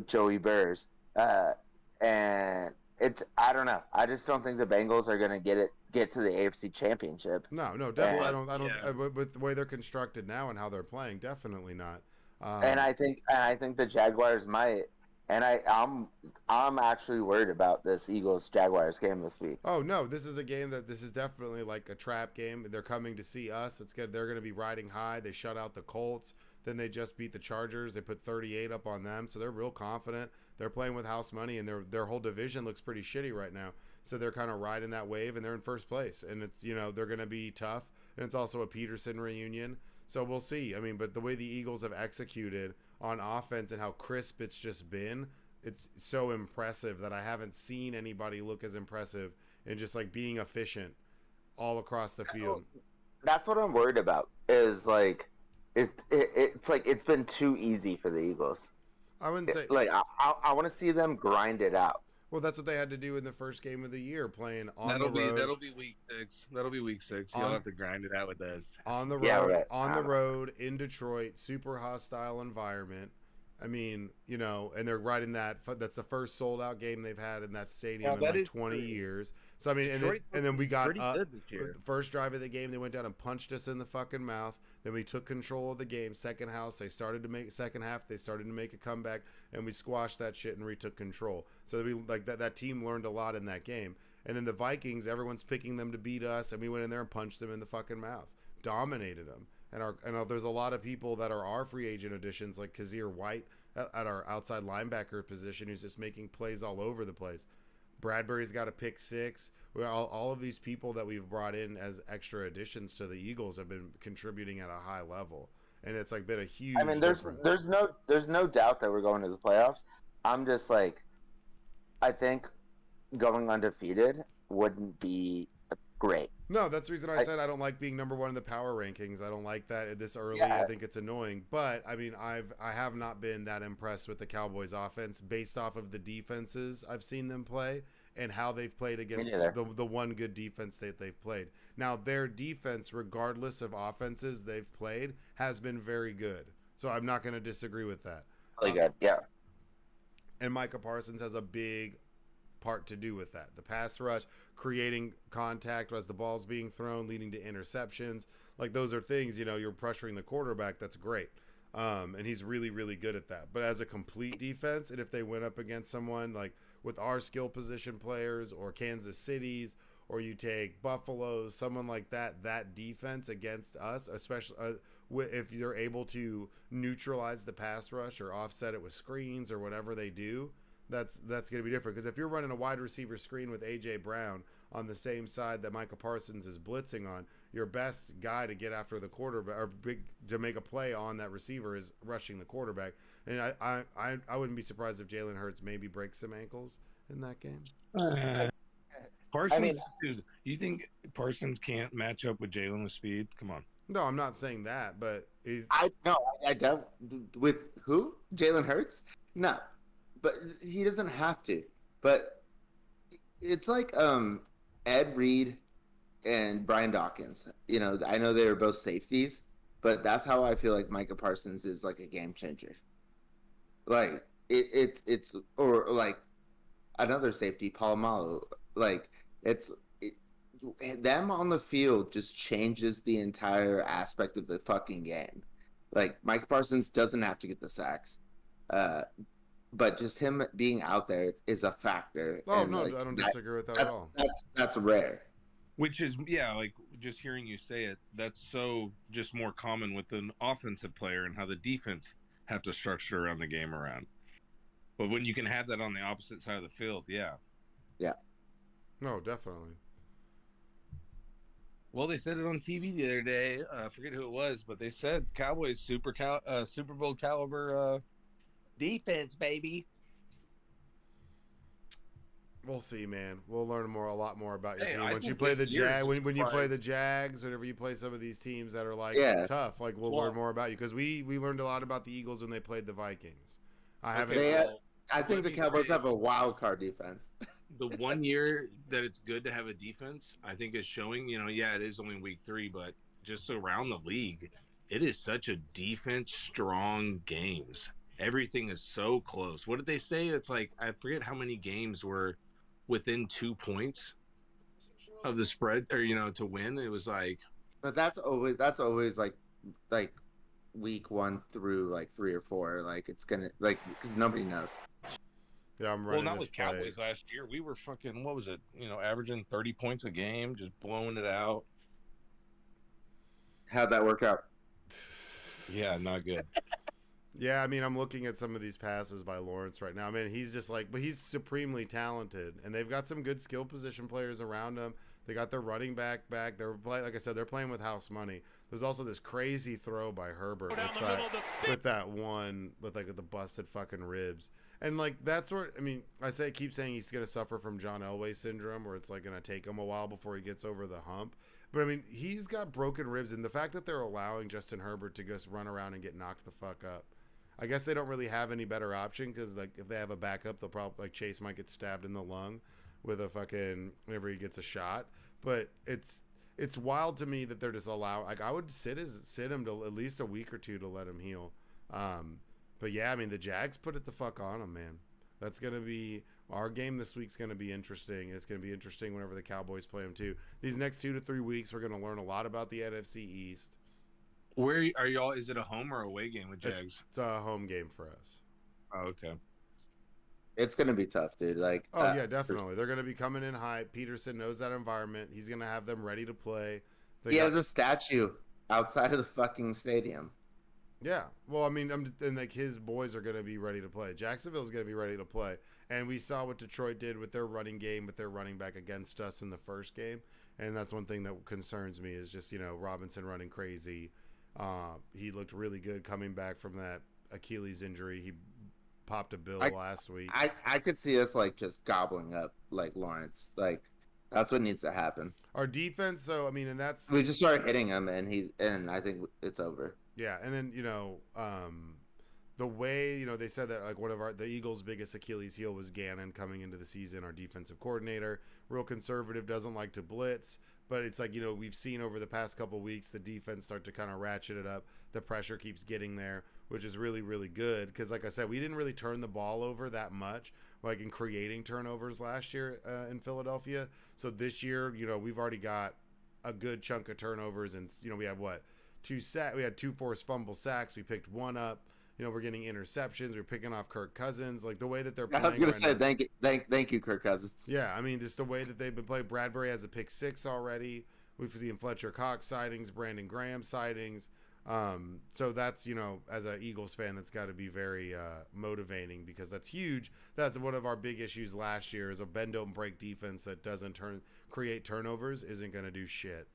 Joey Burrs. And I don't know. I just don't think the Bengals are gonna get to the AFC Championship. No, definitely. I don't. With the way they're constructed now and how they're playing, definitely not. And I think the Jaguars might. And I'm actually worried about this Eagles Jaguars game this week. Oh no, this is a game this is definitely like a trap game. They're coming to see us. They're going to be riding high. They shut out the Colts. Then they just beat the Chargers. They put 38 up on them, so they're real confident. They're playing with house money, and their whole division looks pretty shitty right now. So they're kind of riding that wave, and they're in first place. And it's they're going to be tough, and it's also a Peterson reunion. So we'll see. I mean, but the way the Eagles have executed on offense and how crisp it's just been, it's so impressive that I haven't seen anybody look as impressive and just like being efficient all across the field. That's what I'm worried about. Is like it's like it's been too easy for the Eagles. I wouldn't say Like I want to see them grind it out. well, that's what they had to do in the first game of the year, playing on That'll the road. That'll be week 6. That'll be week 6. You'll have to grind it out with those. On the road, Yeah, right. on the road in Detroit, super hostile environment. I mean, you know, and they're right in that. That's the first sold out game they've had in that stadium in like 20 years. So I mean, and then we got good this year. the first drive of the game. They went down and punched us in the fucking mouth. Then we took control of the game. Second half, they started to make a comeback, and we squashed that shit and retook control. So we like that team learned a lot in that game. And then the Vikings, everyone's picking them to beat us, and we went in there and punched them in the fucking mouth, dominated them. And there's a lot of people that are our free agent additions, like Kazir White at our outside linebacker position, who's just making plays all over the place. Bradbury's got a pick 6. All of these people that we've brought in as extra additions to the Eagles have been contributing at a high level, and it's like been a huge. I mean, difference. there's no doubt that we're going to the playoffs. I'm just like, I think going undefeated wouldn't be great. No, that's the reason I said I don't like being number 1 in the power rankings. I don't like that this early. Yeah. I think it's annoying. But I mean, I have not been that impressed with the Cowboys offense based off of the defenses I've seen them play and how they've played against the one good defense that they've played. Now, their defense, regardless of offenses they've played, has been very good. So I'm not going to disagree with that. Really good, yeah. And Micah Parsons has a big part to do with that. The pass rush, creating contact as the ball's being thrown, leading to interceptions. Like, those are things, you know, you're pressuring the quarterback. That's great. And he's really, really good at that. But as a complete defense, and if they went up against someone like with our skill position players or Kansas City's, or you take Buffalo's, someone like that, that defense against us, especially if you're able to neutralize the pass rush or offset it with screens or whatever they do, that's going to be different. Because if you're running a wide receiver screen with A.J. Brown on the same side that Micah Parsons is blitzing on, your best guy to get after the quarterback or to make a play on that receiver is rushing the quarterback. And I wouldn't be surprised if Jalen Hurts maybe breaks some ankles in that game. Parsons, dude, you think Parsons can't match up with Jalen with speed? Come on. No, I'm not saying that, but I don't. With who? Jalen Hurts? No. But he doesn't have to. But it's like Ed Reed and Brian Dawkins. You know, I know they were both safeties, but that's how I feel like Micah Parsons is like a game changer. Like it's or like another safety, Palomalo. Like them on the field just changes the entire aspect of the fucking game. Like Micah Parsons doesn't have to get the sacks. But just him being out there is a factor. Oh, no, like, I don't disagree with that at all. That's rare. Which is, yeah, like just hearing you say it, that's so just more common with an offensive player and how the defense have to structure around the game around. But when you can have that on the opposite side of the field, yeah. Yeah. No, definitely. Well, they said it on TV the other day. I forget who it was, but they said Cowboys Super Bowl caliber defense, baby. We'll see, man. We'll learn a lot more about your team I once think you play the this Jags. When you play the Jags, whenever you play some of these teams that are like tough, like we'll learn more about you because we learned a lot about the Eagles when they played the Vikings. I think the Cowboys have a wild card defense. The 1 year that it's good to have a defense, I think is showing. You know, yeah, it is only week 3, but just around the league, it is such a defense strong games. Everything is so close. What did they say? It's like I forget how many games were within 2 points of the spread, or to win. It was like, but that's always like week 1 through like 3 or 4. Like it's gonna because nobody knows. Yeah, I'm running. Well, not with Cowboys last year. We were fucking what was it? Averaging 30 points a game, just blowing it out. How'd that work out? Yeah, not good. Yeah, I mean, I'm looking at some of these passes by Lawrence right now. I mean, he's just but he's supremely talented, and they've got some good skill position players around him. They got their running back. They're like I said, they're playing with house money. There's also this crazy throw by Herbert with that one with like the busted fucking ribs. And like that's where I mean, I keep saying he's gonna suffer from John Elway syndrome, where it's like gonna take him a while before he gets over the hump. But I mean, he's got broken ribs, and the fact that they're allowing Justin Herbert to just run around and get knocked the fuck up, I guess they don't really have any better option because like if they have a backup, they'll probably like Chase might get stabbed in the lung with a fucking whenever he gets a shot. But it's wild to me that they're just allowing. Like I would sit him to at least a week or two to let him heal. But yeah, I mean the Jags put it the fuck on him, man. That's gonna be our game this week's gonna be interesting. It's gonna be interesting whenever the Cowboys play them too. These next 2 to 3 weeks, we're gonna learn a lot about the NFC East. Where are y'all? Is it a home or away game with Jags? It's a home game for us. Oh, okay. It's gonna be tough, dude. Like, oh yeah, definitely. They're gonna be coming in high. Peterson knows that environment. He's gonna have them ready to play. He has a statue outside of the fucking stadium. Yeah, well, I mean, and like his boys are going to be ready to play. Jacksonville's going to be ready to play, and we saw what Detroit did with their running game, with their running back against us in the first game, and that's one thing that concerns me is just Robinson running crazy. He looked really good coming back from that Achilles injury. He popped a bill last week. I could see us like just gobbling up like Lawrence. Like that's what needs to happen. Our defense, so I mean, and that's we just start hitting him, and I think it's over. Yeah, and then the way they said that like one of the Eagles' biggest Achilles heel was Gannon coming into the season, our defensive coordinator, real conservative, doesn't like to blitz, but it's like we've seen over the past couple weeks the defense start to kind of ratchet it up. The pressure keeps getting there, which is really really good because like I said, we didn't really turn the ball over that much, like in creating turnovers last year in Philadelphia. So this year, we've already got a good chunk of turnovers, and we had what. We had 2 forced fumble sacks. We picked one up. We're getting interceptions. We're picking off Kirk Cousins. Like the way that they're playing. I was gonna say thank you, Kirk Cousins. Yeah, I mean just the way that they've been playing. Bradbury has a pick 6 already. We've seen Fletcher Cox sightings, Brandon Graham sightings. So that's as an Eagles fan, that's got to be very motivating because that's huge. That's one of our big issues last year is a bend don't break defense that doesn't create turnovers isn't going to do shit.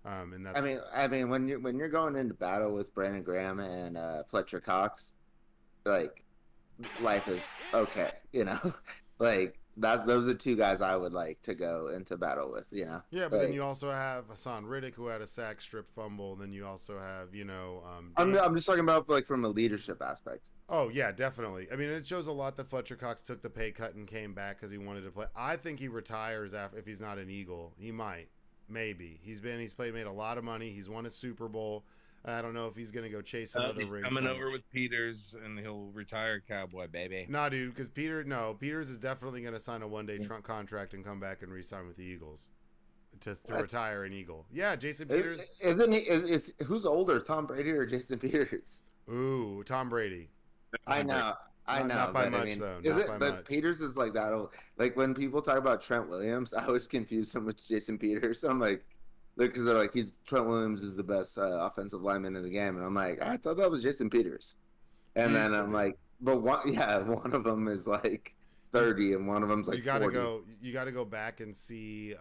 And that's, I mean, when you're going into battle with Brandon Graham and Fletcher Cox, like life is okay, like those are 2 guys I would like to go into battle with, Yeah, but then you also have Hassan Riddick who had a sack, strip, fumble. And then you also have I'm just talking about like from a leadership aspect. Oh yeah, definitely. I mean, it shows a lot that Fletcher Cox took the pay cut and came back because he wanted to play. I think he retires if he's not an Eagle. He might. Maybe he's made a lot of money. He's won a Super Bowl. I don't know if he's gonna go chase another ring. Coming over with Peters, and he'll retire Cowboy, baby. Nah, dude, because Peters is definitely gonna sign a 1-day trunk contract and come back and re-sign with the Eagles to retire an Eagle. Yeah, Jason Peters. Isn't he? Is who's older, Tom Brady or Jason Peters? Ooh, Tom Brady. I know. Not by much, though. Not by much. Peters is like that old. Like when people talk about Trent Williams, I always confuse him with Jason Peters. I'm like, because they're like, Trent Williams is the best offensive lineman in the game, and I'm like, I thought that was Jason Peters. And then I'm like, but one of them is like 30, and one of them's like 40. You got to go back and see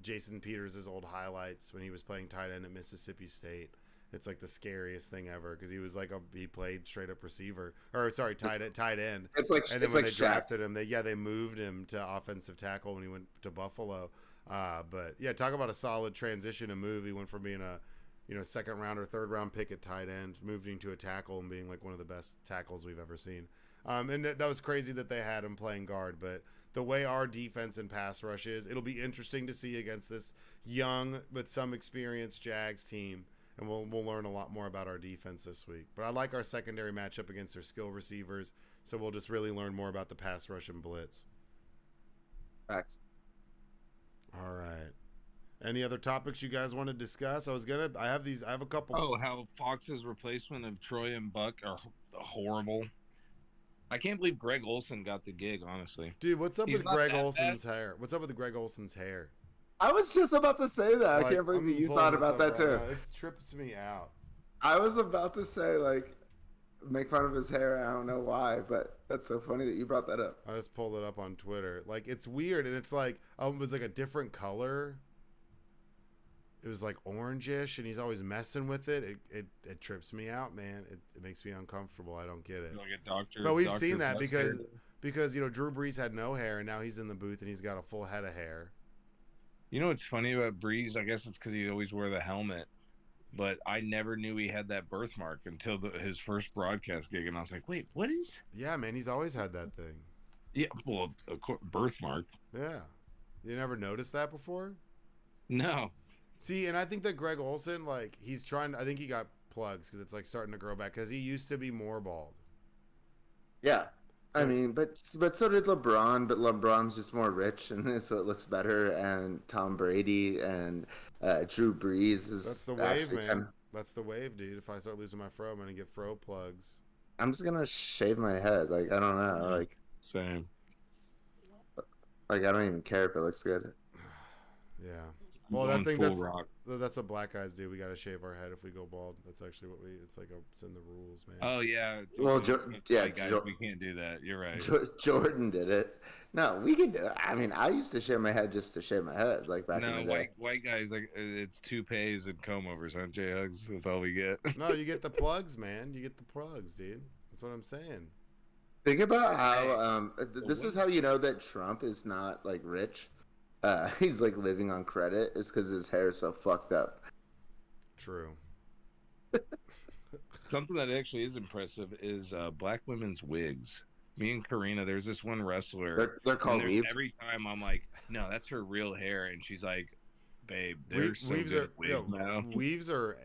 Jason Peters' old highlights when he was playing tight end at Mississippi State. It's like the scariest thing ever because he was like he played straight up receiver tight end. It's like and then when they drafted him, they moved him to offensive tackle when he went to Buffalo. But yeah, talk about a solid transition and move. He went from being a second round or third round pick at tight end, moving to a tackle and being like one of the best tackles we've ever seen. And that was crazy that they had him playing guard, but the way our defense and pass rush is, it'll be interesting to see against this young but some experienced Jags team. And we'll learn a lot more about our defense this week. But I like our secondary matchup against their skill receivers, so we'll just really learn more about the pass rush and blitz. Facts. All right. Any other topics you guys want to discuss? I have a couple. Oh, how Fox's replacement of Troy and Buck are horrible. I can't believe Greg Olsen got the gig, honestly. Dude, what's up with Greg Olsen's hair? What's up with Greg Olsen's hair? I was just about to say that. I can't believe you thought about that too. It trips me out. I was about to say make fun of his hair. I don't know why, but that's so funny that you brought that up. I just pulled it up on Twitter. Like it's weird, and it's like it was like a different color. it was like orangish, and he's always messing with it. It trips me out, man. It makes me uncomfortable. I don't get it. Like a doctor. But we've Dr. seen that Buster. because Drew Brees had no hair, and now he's in the booth and he's got a full head of hair. You know what's funny about Breeze? I guess it's because he always wore the helmet. But I never knew he had that birthmark until his first broadcast gig, and I was like, "Wait, what is?" Yeah, man, he's always had that thing. Yeah, well, of course, birthmark. Yeah, you never noticed that before? No, See, and I think that Greg Olson, like, he's trying. I think he got plugs because it's like starting to grow back because he used to be more bald. Yeah. I So- mean, but so did LeBron, but LeBron's just more rich, and so it looks better. And Tom Brady and Drew Brees is That's the wave, actually man. That's the wave, dude. If I start losing my fro, I'm gonna get fro plugs. I'm just gonna shave my head. Like, I don't know. same. Like I don't even care if it looks good. Yeah. I'm Well, that going thing full rock. that's what black guys do. We gotta shave our head if we go bald. That's actually what it's like. It's in the rules, man. Oh yeah. Well, Guys, we can't do that. You're right. Jordan did it. No, we can do it. I mean, I used to shave my head just to shave my head, like back in No, the day. white guys like it's toupees and comb overs, huh, J Hugs? That's all we get. No, you get the plugs, man. You get the plugs, dude. That's what I'm saying. Think about how this is how you know that Trump is not like rich. He's like living on credit is because his hair is so fucked up. True. Something that actually is impressive is black women's wigs. Me and Karina, there's this one wrestler. They're called and weaves. every time I'm like, no, that's her real hair, and she's like, babe, they're so Weaves good are at wigs now. weaves are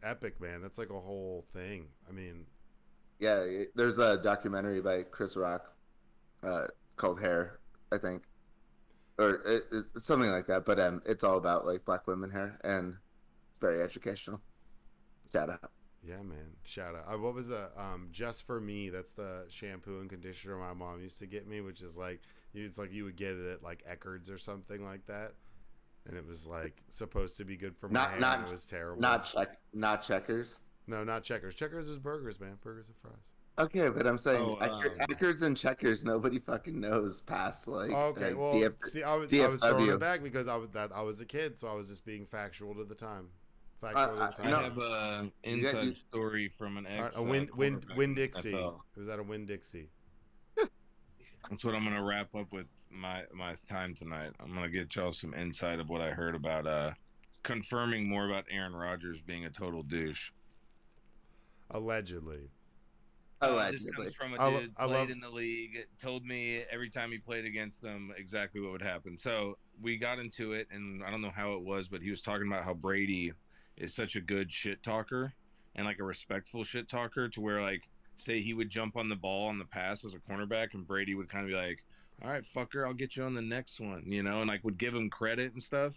epic, man. That's like a whole thing. I mean, Yeah, there's a documentary by Chris Rock called Hair, I think, or it's something like that. But it's all about like black women hair, and it's very educational. Shout out. yeah, man. Shout out. What was Just for Me? That's the shampoo and conditioner my mom used to get me, which is like it's like you would get it at like Eckerd's or something like that, and it was like supposed to be good for my hair. And it was terrible. Not Checkers. No, not Checkers. Checkers is burgers, man. Burgers and fries. Okay, but I'm saying Oh, Eckerd's and Checkers, nobody fucking knows past like. Okay, like well, see, I was throwing DFW. it back because I was a kid, so I was just being factual to the time. I No. have an inside story from an ex. A Win quarterback Dixie. NFL. It was at a Win Dixie. That's what I'm gonna wrap up with my time tonight. I'm gonna get y'all some insight of what I heard about confirming more about Aaron Rodgers being a total douche. Allegedly. This Allegedly. comes from a I dude love- played in the league, told me every time he played against them exactly what would happen. So we got into it, and I don't know how it was, but he was talking about how Brady is such a good shit talker and like a respectful shit talker to where like say he would jump on the ball on the pass as a cornerback and Brady would kind of be like, all right, fucker, I'll get you on the next one, you know, and like would give him credit and stuff.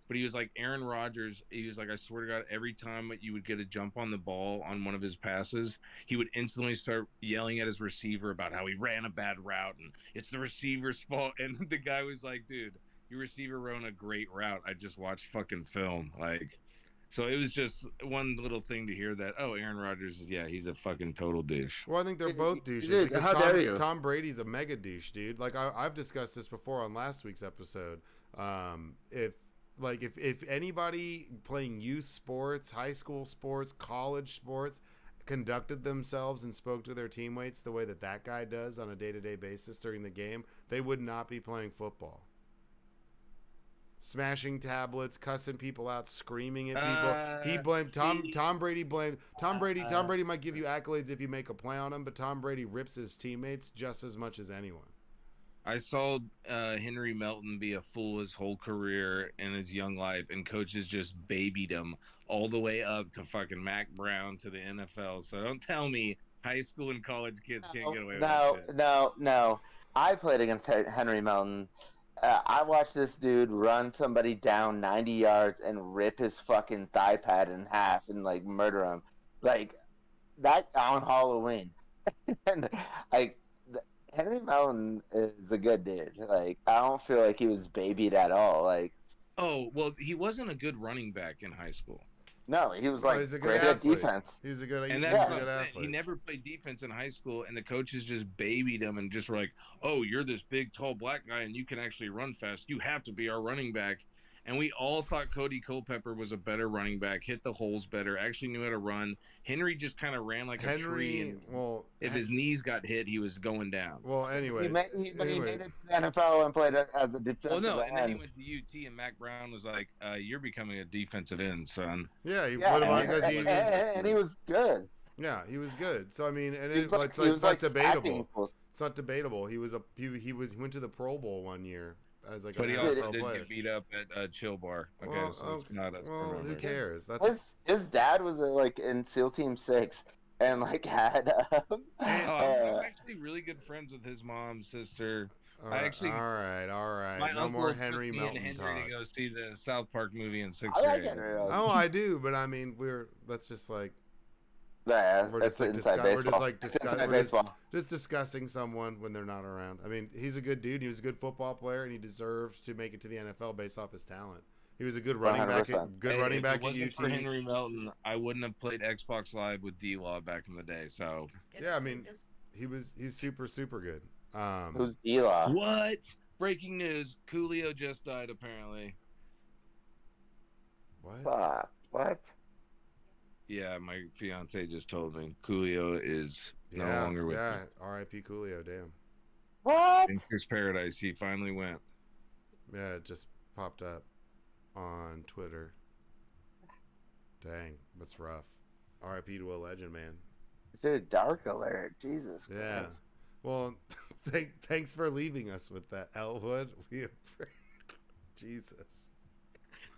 But he was like Aaron Rodgers. He was like, I swear to God, every time you would get a jump on the ball on one of his passes, he would instantly start yelling at his receiver about how he ran a bad route and it's the receiver's fault. And the guy was like, dude, your receiver ran a great route. I just watched fucking film. Like, so it was just one little thing to hear that, oh, Aaron Rodgers is, yeah, he's a fucking total douche. Well, I think they're both douches. Dude, Because how dare you? Tom Brady's a mega douche, dude. Like I've discussed this before on last week's episode. If anybody playing youth sports, high school sports, college sports conducted themselves and spoke to their teammates the way that guy does on a day-to-day basis during the game, they would not be playing football. Smashing tablets, cussing people out, screaming at people. He blamed Tom Brady. Tom Brady might give you accolades if you make a play on him, but Tom Brady rips his teammates just as much as anyone. I saw Henry Melton be a fool his whole career in his young life, and coaches just babied him all the way up to fucking Mac Brown to the NFL. So don't tell me high school and college kids can't get away with that shit. No. I played against Henry Melton. I watched this dude run somebody down 90 yards and rip his fucking thigh pad in half and like murder him, like that on Halloween. And like Henry Melton is a good dude. Like I don't feel like he was babied at all. Like Oh, well, he wasn't a good running back in high school. no, he was Oh, like he's a good great at athlete. defense. He's a good, And he's that's a what good I'm saying. athlete. He never played defense in high school, and the coaches just babied him and just were like, oh, you're this big, tall black guy, and you can actually run fast. You have to be our running back. and we all thought Cody Culpepper was a better running back, hit the holes better, actually knew how to run. Henry just kind of ran like a tree, and if his knees got hit, he was going down. Well, anyway, He made it to the NFL and played as a defensive Well, no, end. and then he went to UT, and Mac Brown was like, "You're becoming a defensive end, son." Yeah, he put him on because he was, and he was good. yeah, he was good. So I mean, and He was it's he was not like debatable. stacking fools. It's not debatable. He went to the Pro Bowl one year as like But an he NFL also did player. get beat up at Chill Bar. Okay, Well, so it's not as well, who promoted. cares? That's His dad was like in SEAL Team 6 and like had. Oh, I'm actually really good friends with his mom, sister. all I right, actually- all right. My No uncle more took Henry me Melton and Henry talk. to go see the South Park movie in 6th I like grade. Henry. Oh, I do, but I mean, that's just like Yeah, we're that's just like inside baseball. we're just like That's inside we're baseball. just discussing someone when they're not around. I mean, he's a good dude. He was a good football player, and he deserved to make it to the NFL based off his talent. He was a good running back. 100%. Good Hey, running if back it wasn't at for UT. Henry Melton, I wouldn't have played Xbox Live with D-Law back in the day. So Yeah, I mean, he's super good. Who's D-Law? what? Breaking news: Coolio just died. Apparently. What? Fuck. What? Yeah, my fiance just told me Coolio is no Yeah, longer with yeah. me. R.I.P. Coolio. Damn. What? Gangster's Paradise. He finally went. Yeah, it just popped up on Twitter. Dang, that's rough. R.I.P. to a legend, man. Dude, dark alert. Jesus Christ. Yeah. Well, thanks for leaving us with that, Elwood. We Jesus.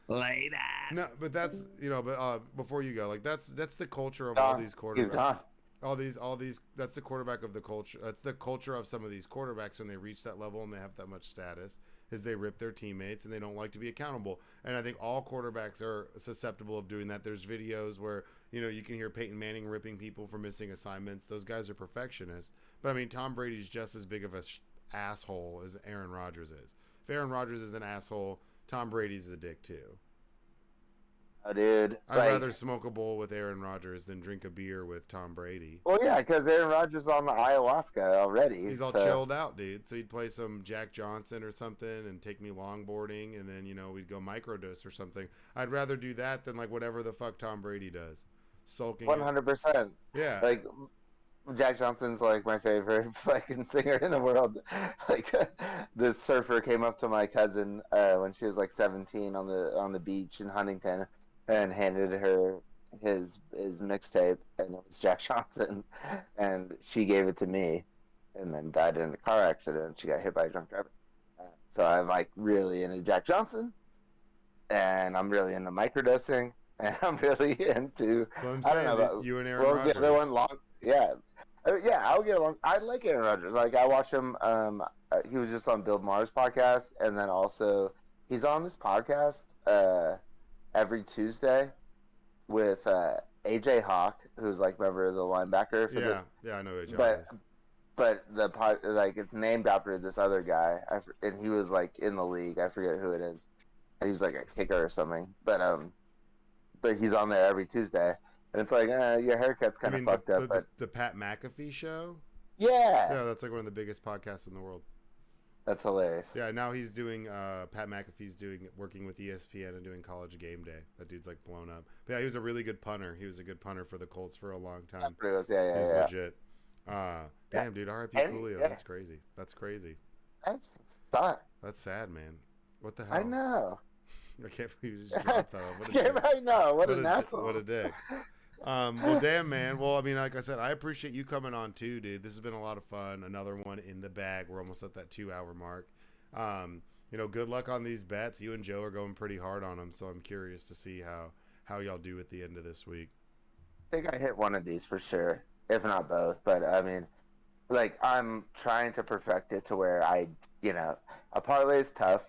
Later. No, but that's but before you go, like that's the culture of all Gone. these He's quarterbacks. gone. All these that's the quarterback of the culture. That's the culture of some of these quarterbacks when they reach that level and they have that much status, is they rip their teammates and they don't like to be accountable. And I think all quarterbacks are susceptible of doing that. There's videos where you can hear Peyton Manning ripping people for missing assignments. Those guys are perfectionists. But I mean, Tom Brady's just as big of a asshole as Aaron Rodgers is. If Aaron Rodgers is an asshole, Tom Brady's a dick too. Oh, dude. I'd rather smoke a bowl with Aaron Rodgers than drink a beer with Tom Brady. Well, yeah, because Aaron Rodgers is on the ayahuasca already. He's all so- chilled out, dude. So he'd play some Jack Johnson or something and take me longboarding, and then we'd go microdose or something. I'd rather do that than like whatever the fuck Tom Brady does, sulking. 100%. Yeah. Like, Jack Johnson's like my favorite fucking singer in the world. Like, this surfer came up to my cousin when she was like 17 on the beach in Huntington and handed her his mixtape, and it was Jack Johnson, and she gave it to me, and then died in a car accident. She got hit by a drunk driver. So I'm like really into Jack Johnson, and I'm really into microdosing, and I'm really into. So I'm I don't saying know that about- you and Aaron What was Rodgers. the other one? Yeah. Yeah, I'll get along. I like Aaron Rodgers. Like, I watch him. He was just on Bill Maher's podcast, and then also he's on this podcast every Tuesday with AJ Hawk, who's like member of the linebacker. For Yeah, I know AJ. but the pod, like, it's named after this other guy, and he was like in the league. I forget who it is. He was like a kicker or something. But he's on there every Tuesday. And it's like, your haircut's kind of fucked up, but the Pat McAfee show. yeah, That's like one of the biggest podcasts in the world. that's hilarious. Yeah, now he's doing Pat McAfee's working with ESPN and doing College Game Day. That dude's like blown up. But yeah, he was a really good punter. He was a good punter for the Colts for a long time. Yeah, He's yeah. legit. Damn, dude, R.I.P. And- Coolio. yeah. That's crazy. That's crazy. That's sucks. That's sad, man. What the hell? I know. I can't believe you just dropped that. What a Yeah, dick. I know. What an a, asshole. What a dick. Well, damn, man. Well, I mean, like I said, I appreciate you coming on too, dude. This has been a lot of fun. Another one in the bag. We're almost at that 2-hour mark. Good luck on these bets. You and Joe are going pretty hard on them, so I'm curious to see how y'all do at the end of this week. I think I hit one of these for sure, if not both. But I mean, like, I'm trying to perfect it to where a parlay is tough,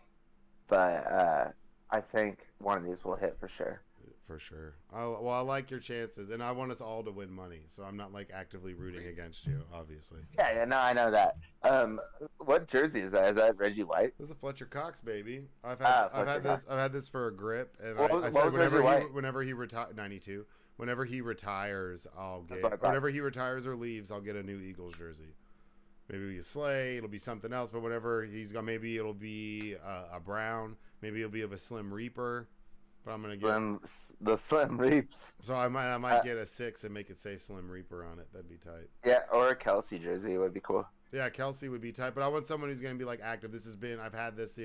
but I think one of these will hit for sure. For sure. I like your chances, and I want us all to win money, so I'm not like actively rooting against you, obviously. Yeah, no, I know that. What jersey is that? Is that Reggie White? This is a Fletcher Cox, baby. I've Fletcher had Cox. I've had this for a grip, and What I was said Reggie White? whenever he retires, 92. Whenever he retires, I'll That's what I get. thought. Whenever he retires or leaves, I'll get a new Eagles jersey. Maybe it'll be a Slay. It'll be something else. But whatever he's got, maybe it'll be a Brown. Maybe it'll be of a Slim Reaper. But I'm gonna get the Slim Reaps. So I might get a 6 and make it say Slim Reaper on it. That'd be tight. Yeah, or a Kelsey jersey would be cool. Yeah, Kelsey would be tight. But I want someone who's gonna be like active. I've had this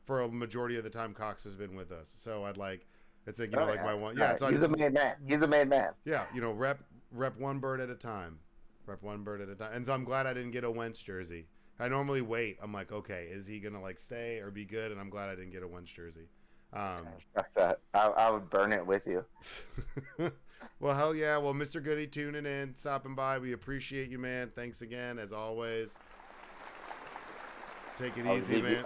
for a majority of the time. Cox has been with us. So I'd like. It's like my one. Yeah, right. He's a made man. He's a made man. Yeah, rep one bird at a time. Rep one bird at a time. And so I'm glad I didn't get a Wentz jersey. I normally wait. I'm like, okay, is he gonna like stay or be good? And I'm glad I didn't get a Wentz jersey. Fuck that. I would burn it with you. Well, hell yeah. Well, Mr. Goody tuning in, stopping by. We appreciate you, man. Thanks again, as always. Take it easy, man.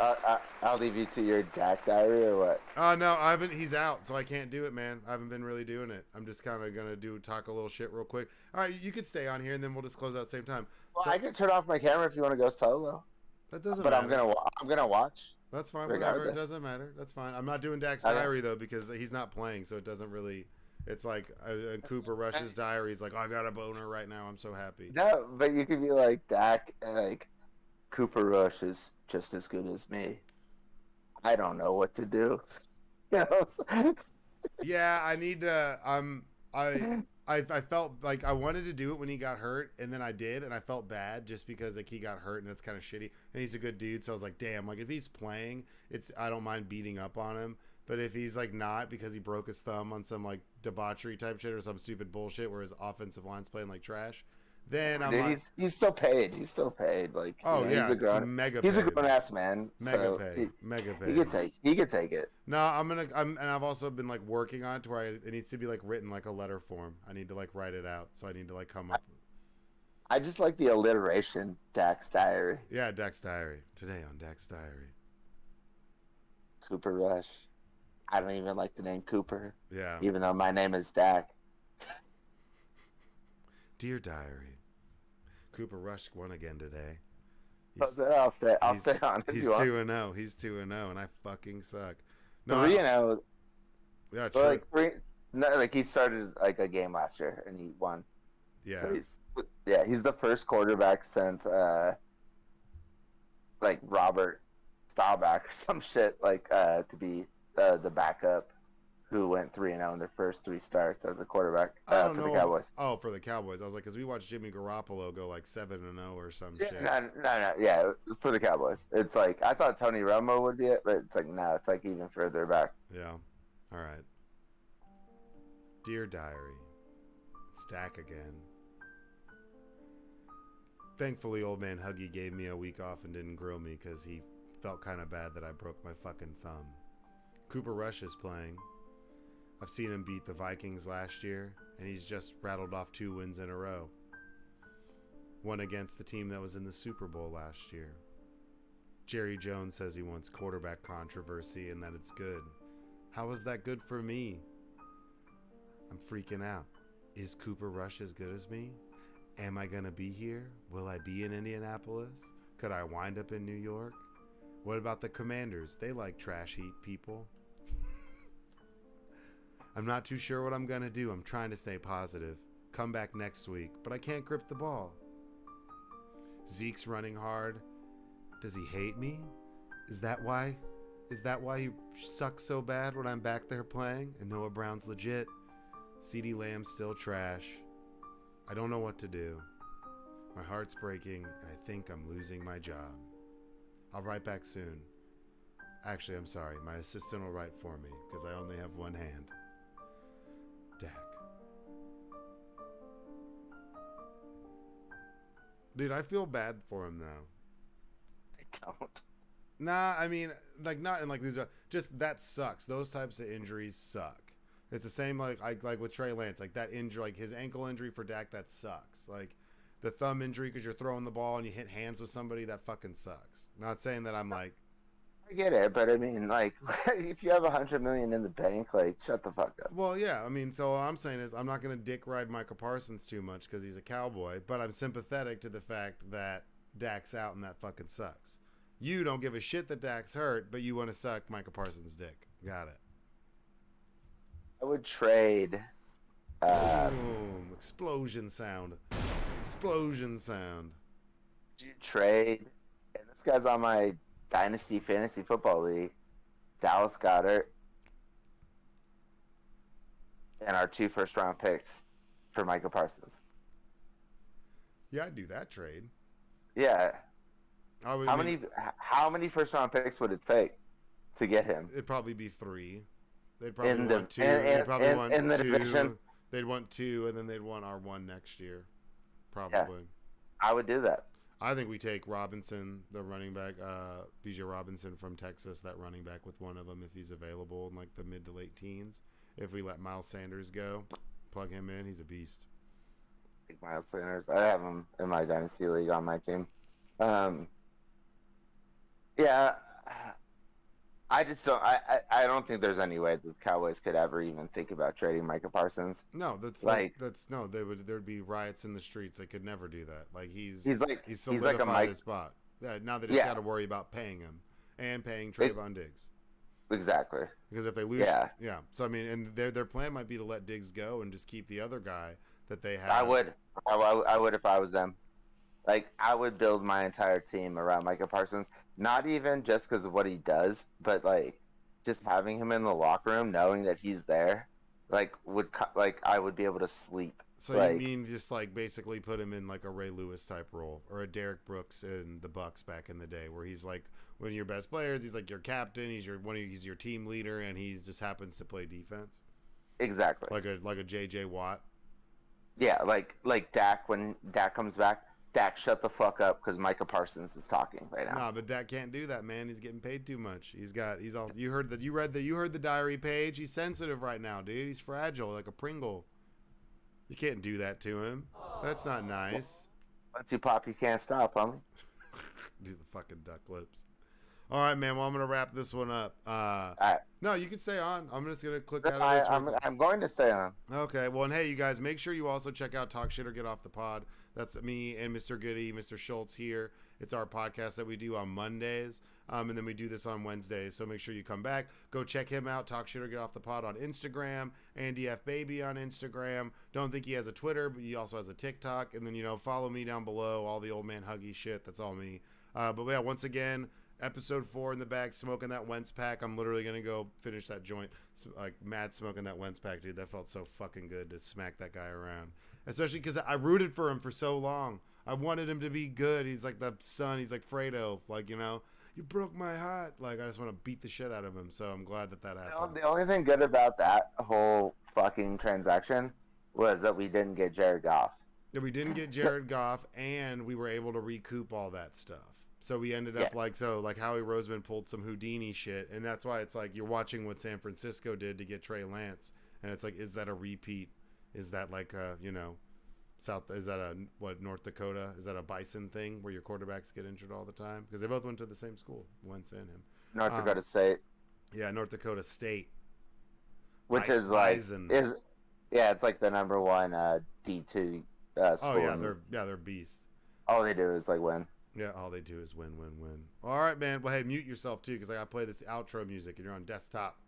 I'll leave you to your Dak diary or what? No, I haven't. He's out, so I can't do it, man. I haven't been really doing it. I'm just kind of gonna talk a little shit real quick. All right, you could stay on here, and then we'll just close out at the same time. Well, I can turn off my camera if you want to go solo. That doesn't but matter. I'm gonna watch. That's fine. Regardless. Whatever. It doesn't matter. That's fine. I'm not doing Dak's diary though because he's not playing, so it doesn't really. It's like Cooper Rush's diary. He's like, oh, I got a boner right now. I'm so happy. No, but you could be like Dak, like Cooper Rush is just as good as me. I don't know what to do. You know what I'm saying? Yeah, I need to. I felt like I wanted to do it when he got hurt, and then I did, and I felt bad just because like he got hurt, and that's kind of shitty. And he's a good dude, so I was like, damn, like if he's playing, I don't mind beating up on him. But if he's like not because he broke his thumb on some like debauchery type shit or some stupid bullshit where his offensive line's playing like trash, then I'm like, he's still paid. He's still paid. Like, oh yeah, he's a grown ass man. Mega pay. He could take it. No, and I've also been like working on it to where it needs to be like written like a letter form. I need to like write it out, so I need to like come up. I just like the alliteration. Dak's diary. Yeah, Dak's diary. Today on Dak's diary. Cooper Rush. I don't even like the name Cooper. Yeah. Even though my name is Dak. Dear diary. Cooper Rush won again today. I'll stay on. He's 2-0. He's 2-0, and I fucking suck. No, 3-0. Yeah, true. Like he started like a game last year and he won. Yeah. So he's the first quarterback since like Robert Staubach or some shit to be the backup who went 3-0 in their first 3 starts as a quarterback for the Cowboys. Oh, for the Cowboys. I was like, because we watched Jimmy Garoppolo go like 7-0 or some shit. No. Yeah, for the Cowboys. It's like, I thought Tony Romo would be it, but it's like, no, it's like even further back. Yeah. All right. Dear diary. It's Dak again. Thankfully, old man Huggie gave me a week off and didn't grill me because he felt kind of bad that I broke my fucking thumb. Cooper Rush is playing. I've seen him beat the Vikings last year, and he's just rattled off 2 wins in a row. One against the team that was in the Super Bowl last year. Jerry Jones says he wants quarterback controversy and that it's good. How is that good for me? I'm freaking out. Is Cooper Rush as good as me? Am I going to be here? Will I be in Indianapolis? Could I wind up in New York? What about the Commanders? They like trash heap people. I'm not too sure what I'm going to do. I'm trying to stay positive. Come back next week, but I can't grip the ball. Zeke's running hard. Does he hate me? Is that why he sucks so bad when I'm back there playing and Noah Brown's legit? CeeDee Lamb's still trash. I don't know what to do. My heart's breaking and I think I'm losing my job. I'll write back soon. Actually, I'm sorry. My assistant will write for me because I only have one hand. Dak. Dude, I feel bad for him now. I don't. Nah, I mean, like not in like these. Just that sucks. Those types of injuries suck. It's the same like with Trey Lance, like that injury, like his ankle injury for Dak, that sucks. Like the thumb injury because you're throwing the ball and you hit hands with somebody, that fucking sucks. Not saying that I'm like. I get it, but I mean, like, if you have $100 million in the bank, like, shut the fuck up. Well, yeah, I mean, so all I'm saying is I'm not gonna dick ride Micah Parsons too much because he's a Cowboy, but I'm sympathetic to the fact that Dak's out and that fucking sucks. You don't give a shit that Dak's hurt, but you want to suck Micah Parsons' dick. Got it. I would trade. Boom! Explosion sound. Explosion sound. you trade, and this guy's on my Dynasty Fantasy Football League, Dallas Goedert, and our 2 first-round picks for Micah Parsons. Yeah, I'd do that trade. Yeah. I would, How many first-round picks would it take to get him? It'd probably be 3. They'd probably In want the- 2. They'd probably in- want in the 2. division. They'd want 2, and then they'd want our 1 next year. Probably. I would do that. I think we take Robinson, the running back, Bijan Robinson from Texas, that running back with one of them if he's available in like the mid to late teens. If we let Miles Sanders go, plug him in, he's a beast. I think Miles Sanders. I have him in my Dynasty League on my team. Yeah, I just don't. I don't think there's any way the Cowboys could ever even think about trading Micah Parsons. No, that's no. There'd be riots in the streets. They could never do that. Like he's solidified his spot. Yeah, now they just got to worry about paying him and paying Trayvon Diggs. Exactly. Because if they lose, yeah. So I mean, and their plan might be to let Diggs go and just keep the other guy that they have. I would if I was them. Like I would build my entire team around Micah Parsons. Not even just because of what he does, but like just having him in the locker room, knowing that he's there, like I would be able to sleep. So you mean just like basically put him in like a Ray Lewis type role or a Derek Brooks in the Bucks back in the day, where he's like one of your best players, he's like your captain, he's your team leader, and he just happens to play defense. Exactly. Like a JJ Watt. Yeah, like Dak when Dak comes back. Dak, shut the fuck up because Micah Parsons is talking right now. Nah, but Dak can't do that, man. He's getting paid too much. You heard the diary page. He's sensitive right now, dude. He's fragile, like a Pringle. You can't do that to him. That's not nice. Once you pop, you can't stop, homie. Do the fucking duck lips. All right, man. Well, I'm gonna wrap this one up. All right. No, you can stay on. I'm just gonna click out of this one. I'm going to stay on. Okay. Well, and hey, you guys, make sure you also check out Talk Shit or Get Off the Pod. That's me and Mr. Goody, Mr. Schultz here. It's our podcast that we do on Mondays, and then we do this on Wednesdays. So make sure you come back. Go check him out. Talk Shit or Get Off the Pod on Instagram. Andy F. Baby on Instagram. Don't think he has a Twitter, but he also has a TikTok. And then, follow me down below. All the old man huggy shit. That's all me. But yeah, once again, episode 4 in the bag, smoking that Wentz pack. I'm literally going to go finish that joint. Like, mad smoking that Wentz pack, dude. That felt so fucking good to smack that guy around. Especially because I rooted for him for so long. I wanted him to be good. He's like the son. He's like Fredo. Like, you broke my heart. Like, I just want to beat the shit out of him. So I'm glad that happened. The only thing good about that whole fucking transaction was that we didn't get Jared Goff. Yeah, we didn't get Jared Goff, and we were able to recoup all that stuff. So we ended up like Howie Roseman pulled some Houdini shit, and that's why it's like you're watching what San Francisco did to get Trey Lance, and it's like, is that a repeat? Is that like South? Is that North Dakota? Is that a Bison thing where your quarterbacks get injured all the time? Because they both went to the same school, Wentz and him. North Dakota State. Yeah, North Dakota State. Which is like it's like the number 1 D2 school. Oh yeah, they're beasts. All they do is like win. Yeah, all they do is win. All right, man. Well, hey, mute yourself too, because I gotta play this outro music, and you're on desktop.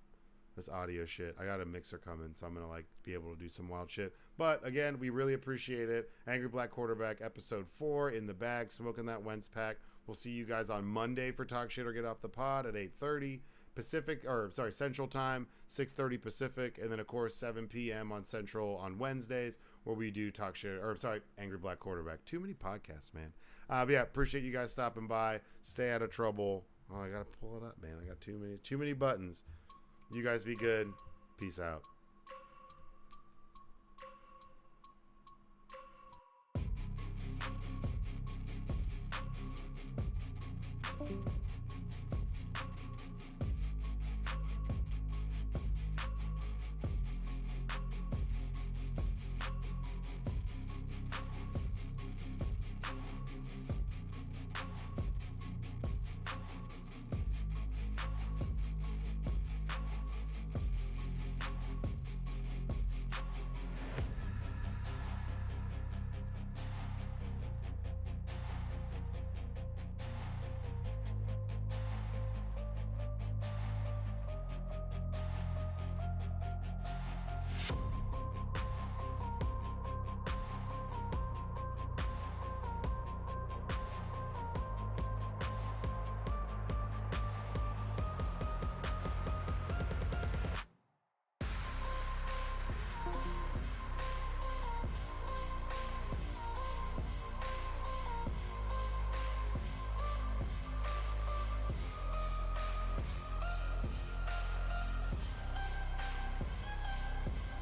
This audio shit. I got a mixer coming, so I'm gonna be able to do some wild shit. But again, we really appreciate it. Angry Black Quarterback, episode 4 in the bag, smoking that Wentz pack. We'll see you guys on Monday for Talk Shit or Get Off the Pod at 8:30 Central Time, 6:30 Pacific, and then of course 7 p.m. on Central on Wednesdays, where we do Talk Shit Angry Black Quarterback. Too many podcasts, man. But yeah, appreciate you guys stopping by. Stay out of trouble. Oh, I gotta pull it up, man. I got too many buttons. You guys be good. Peace out.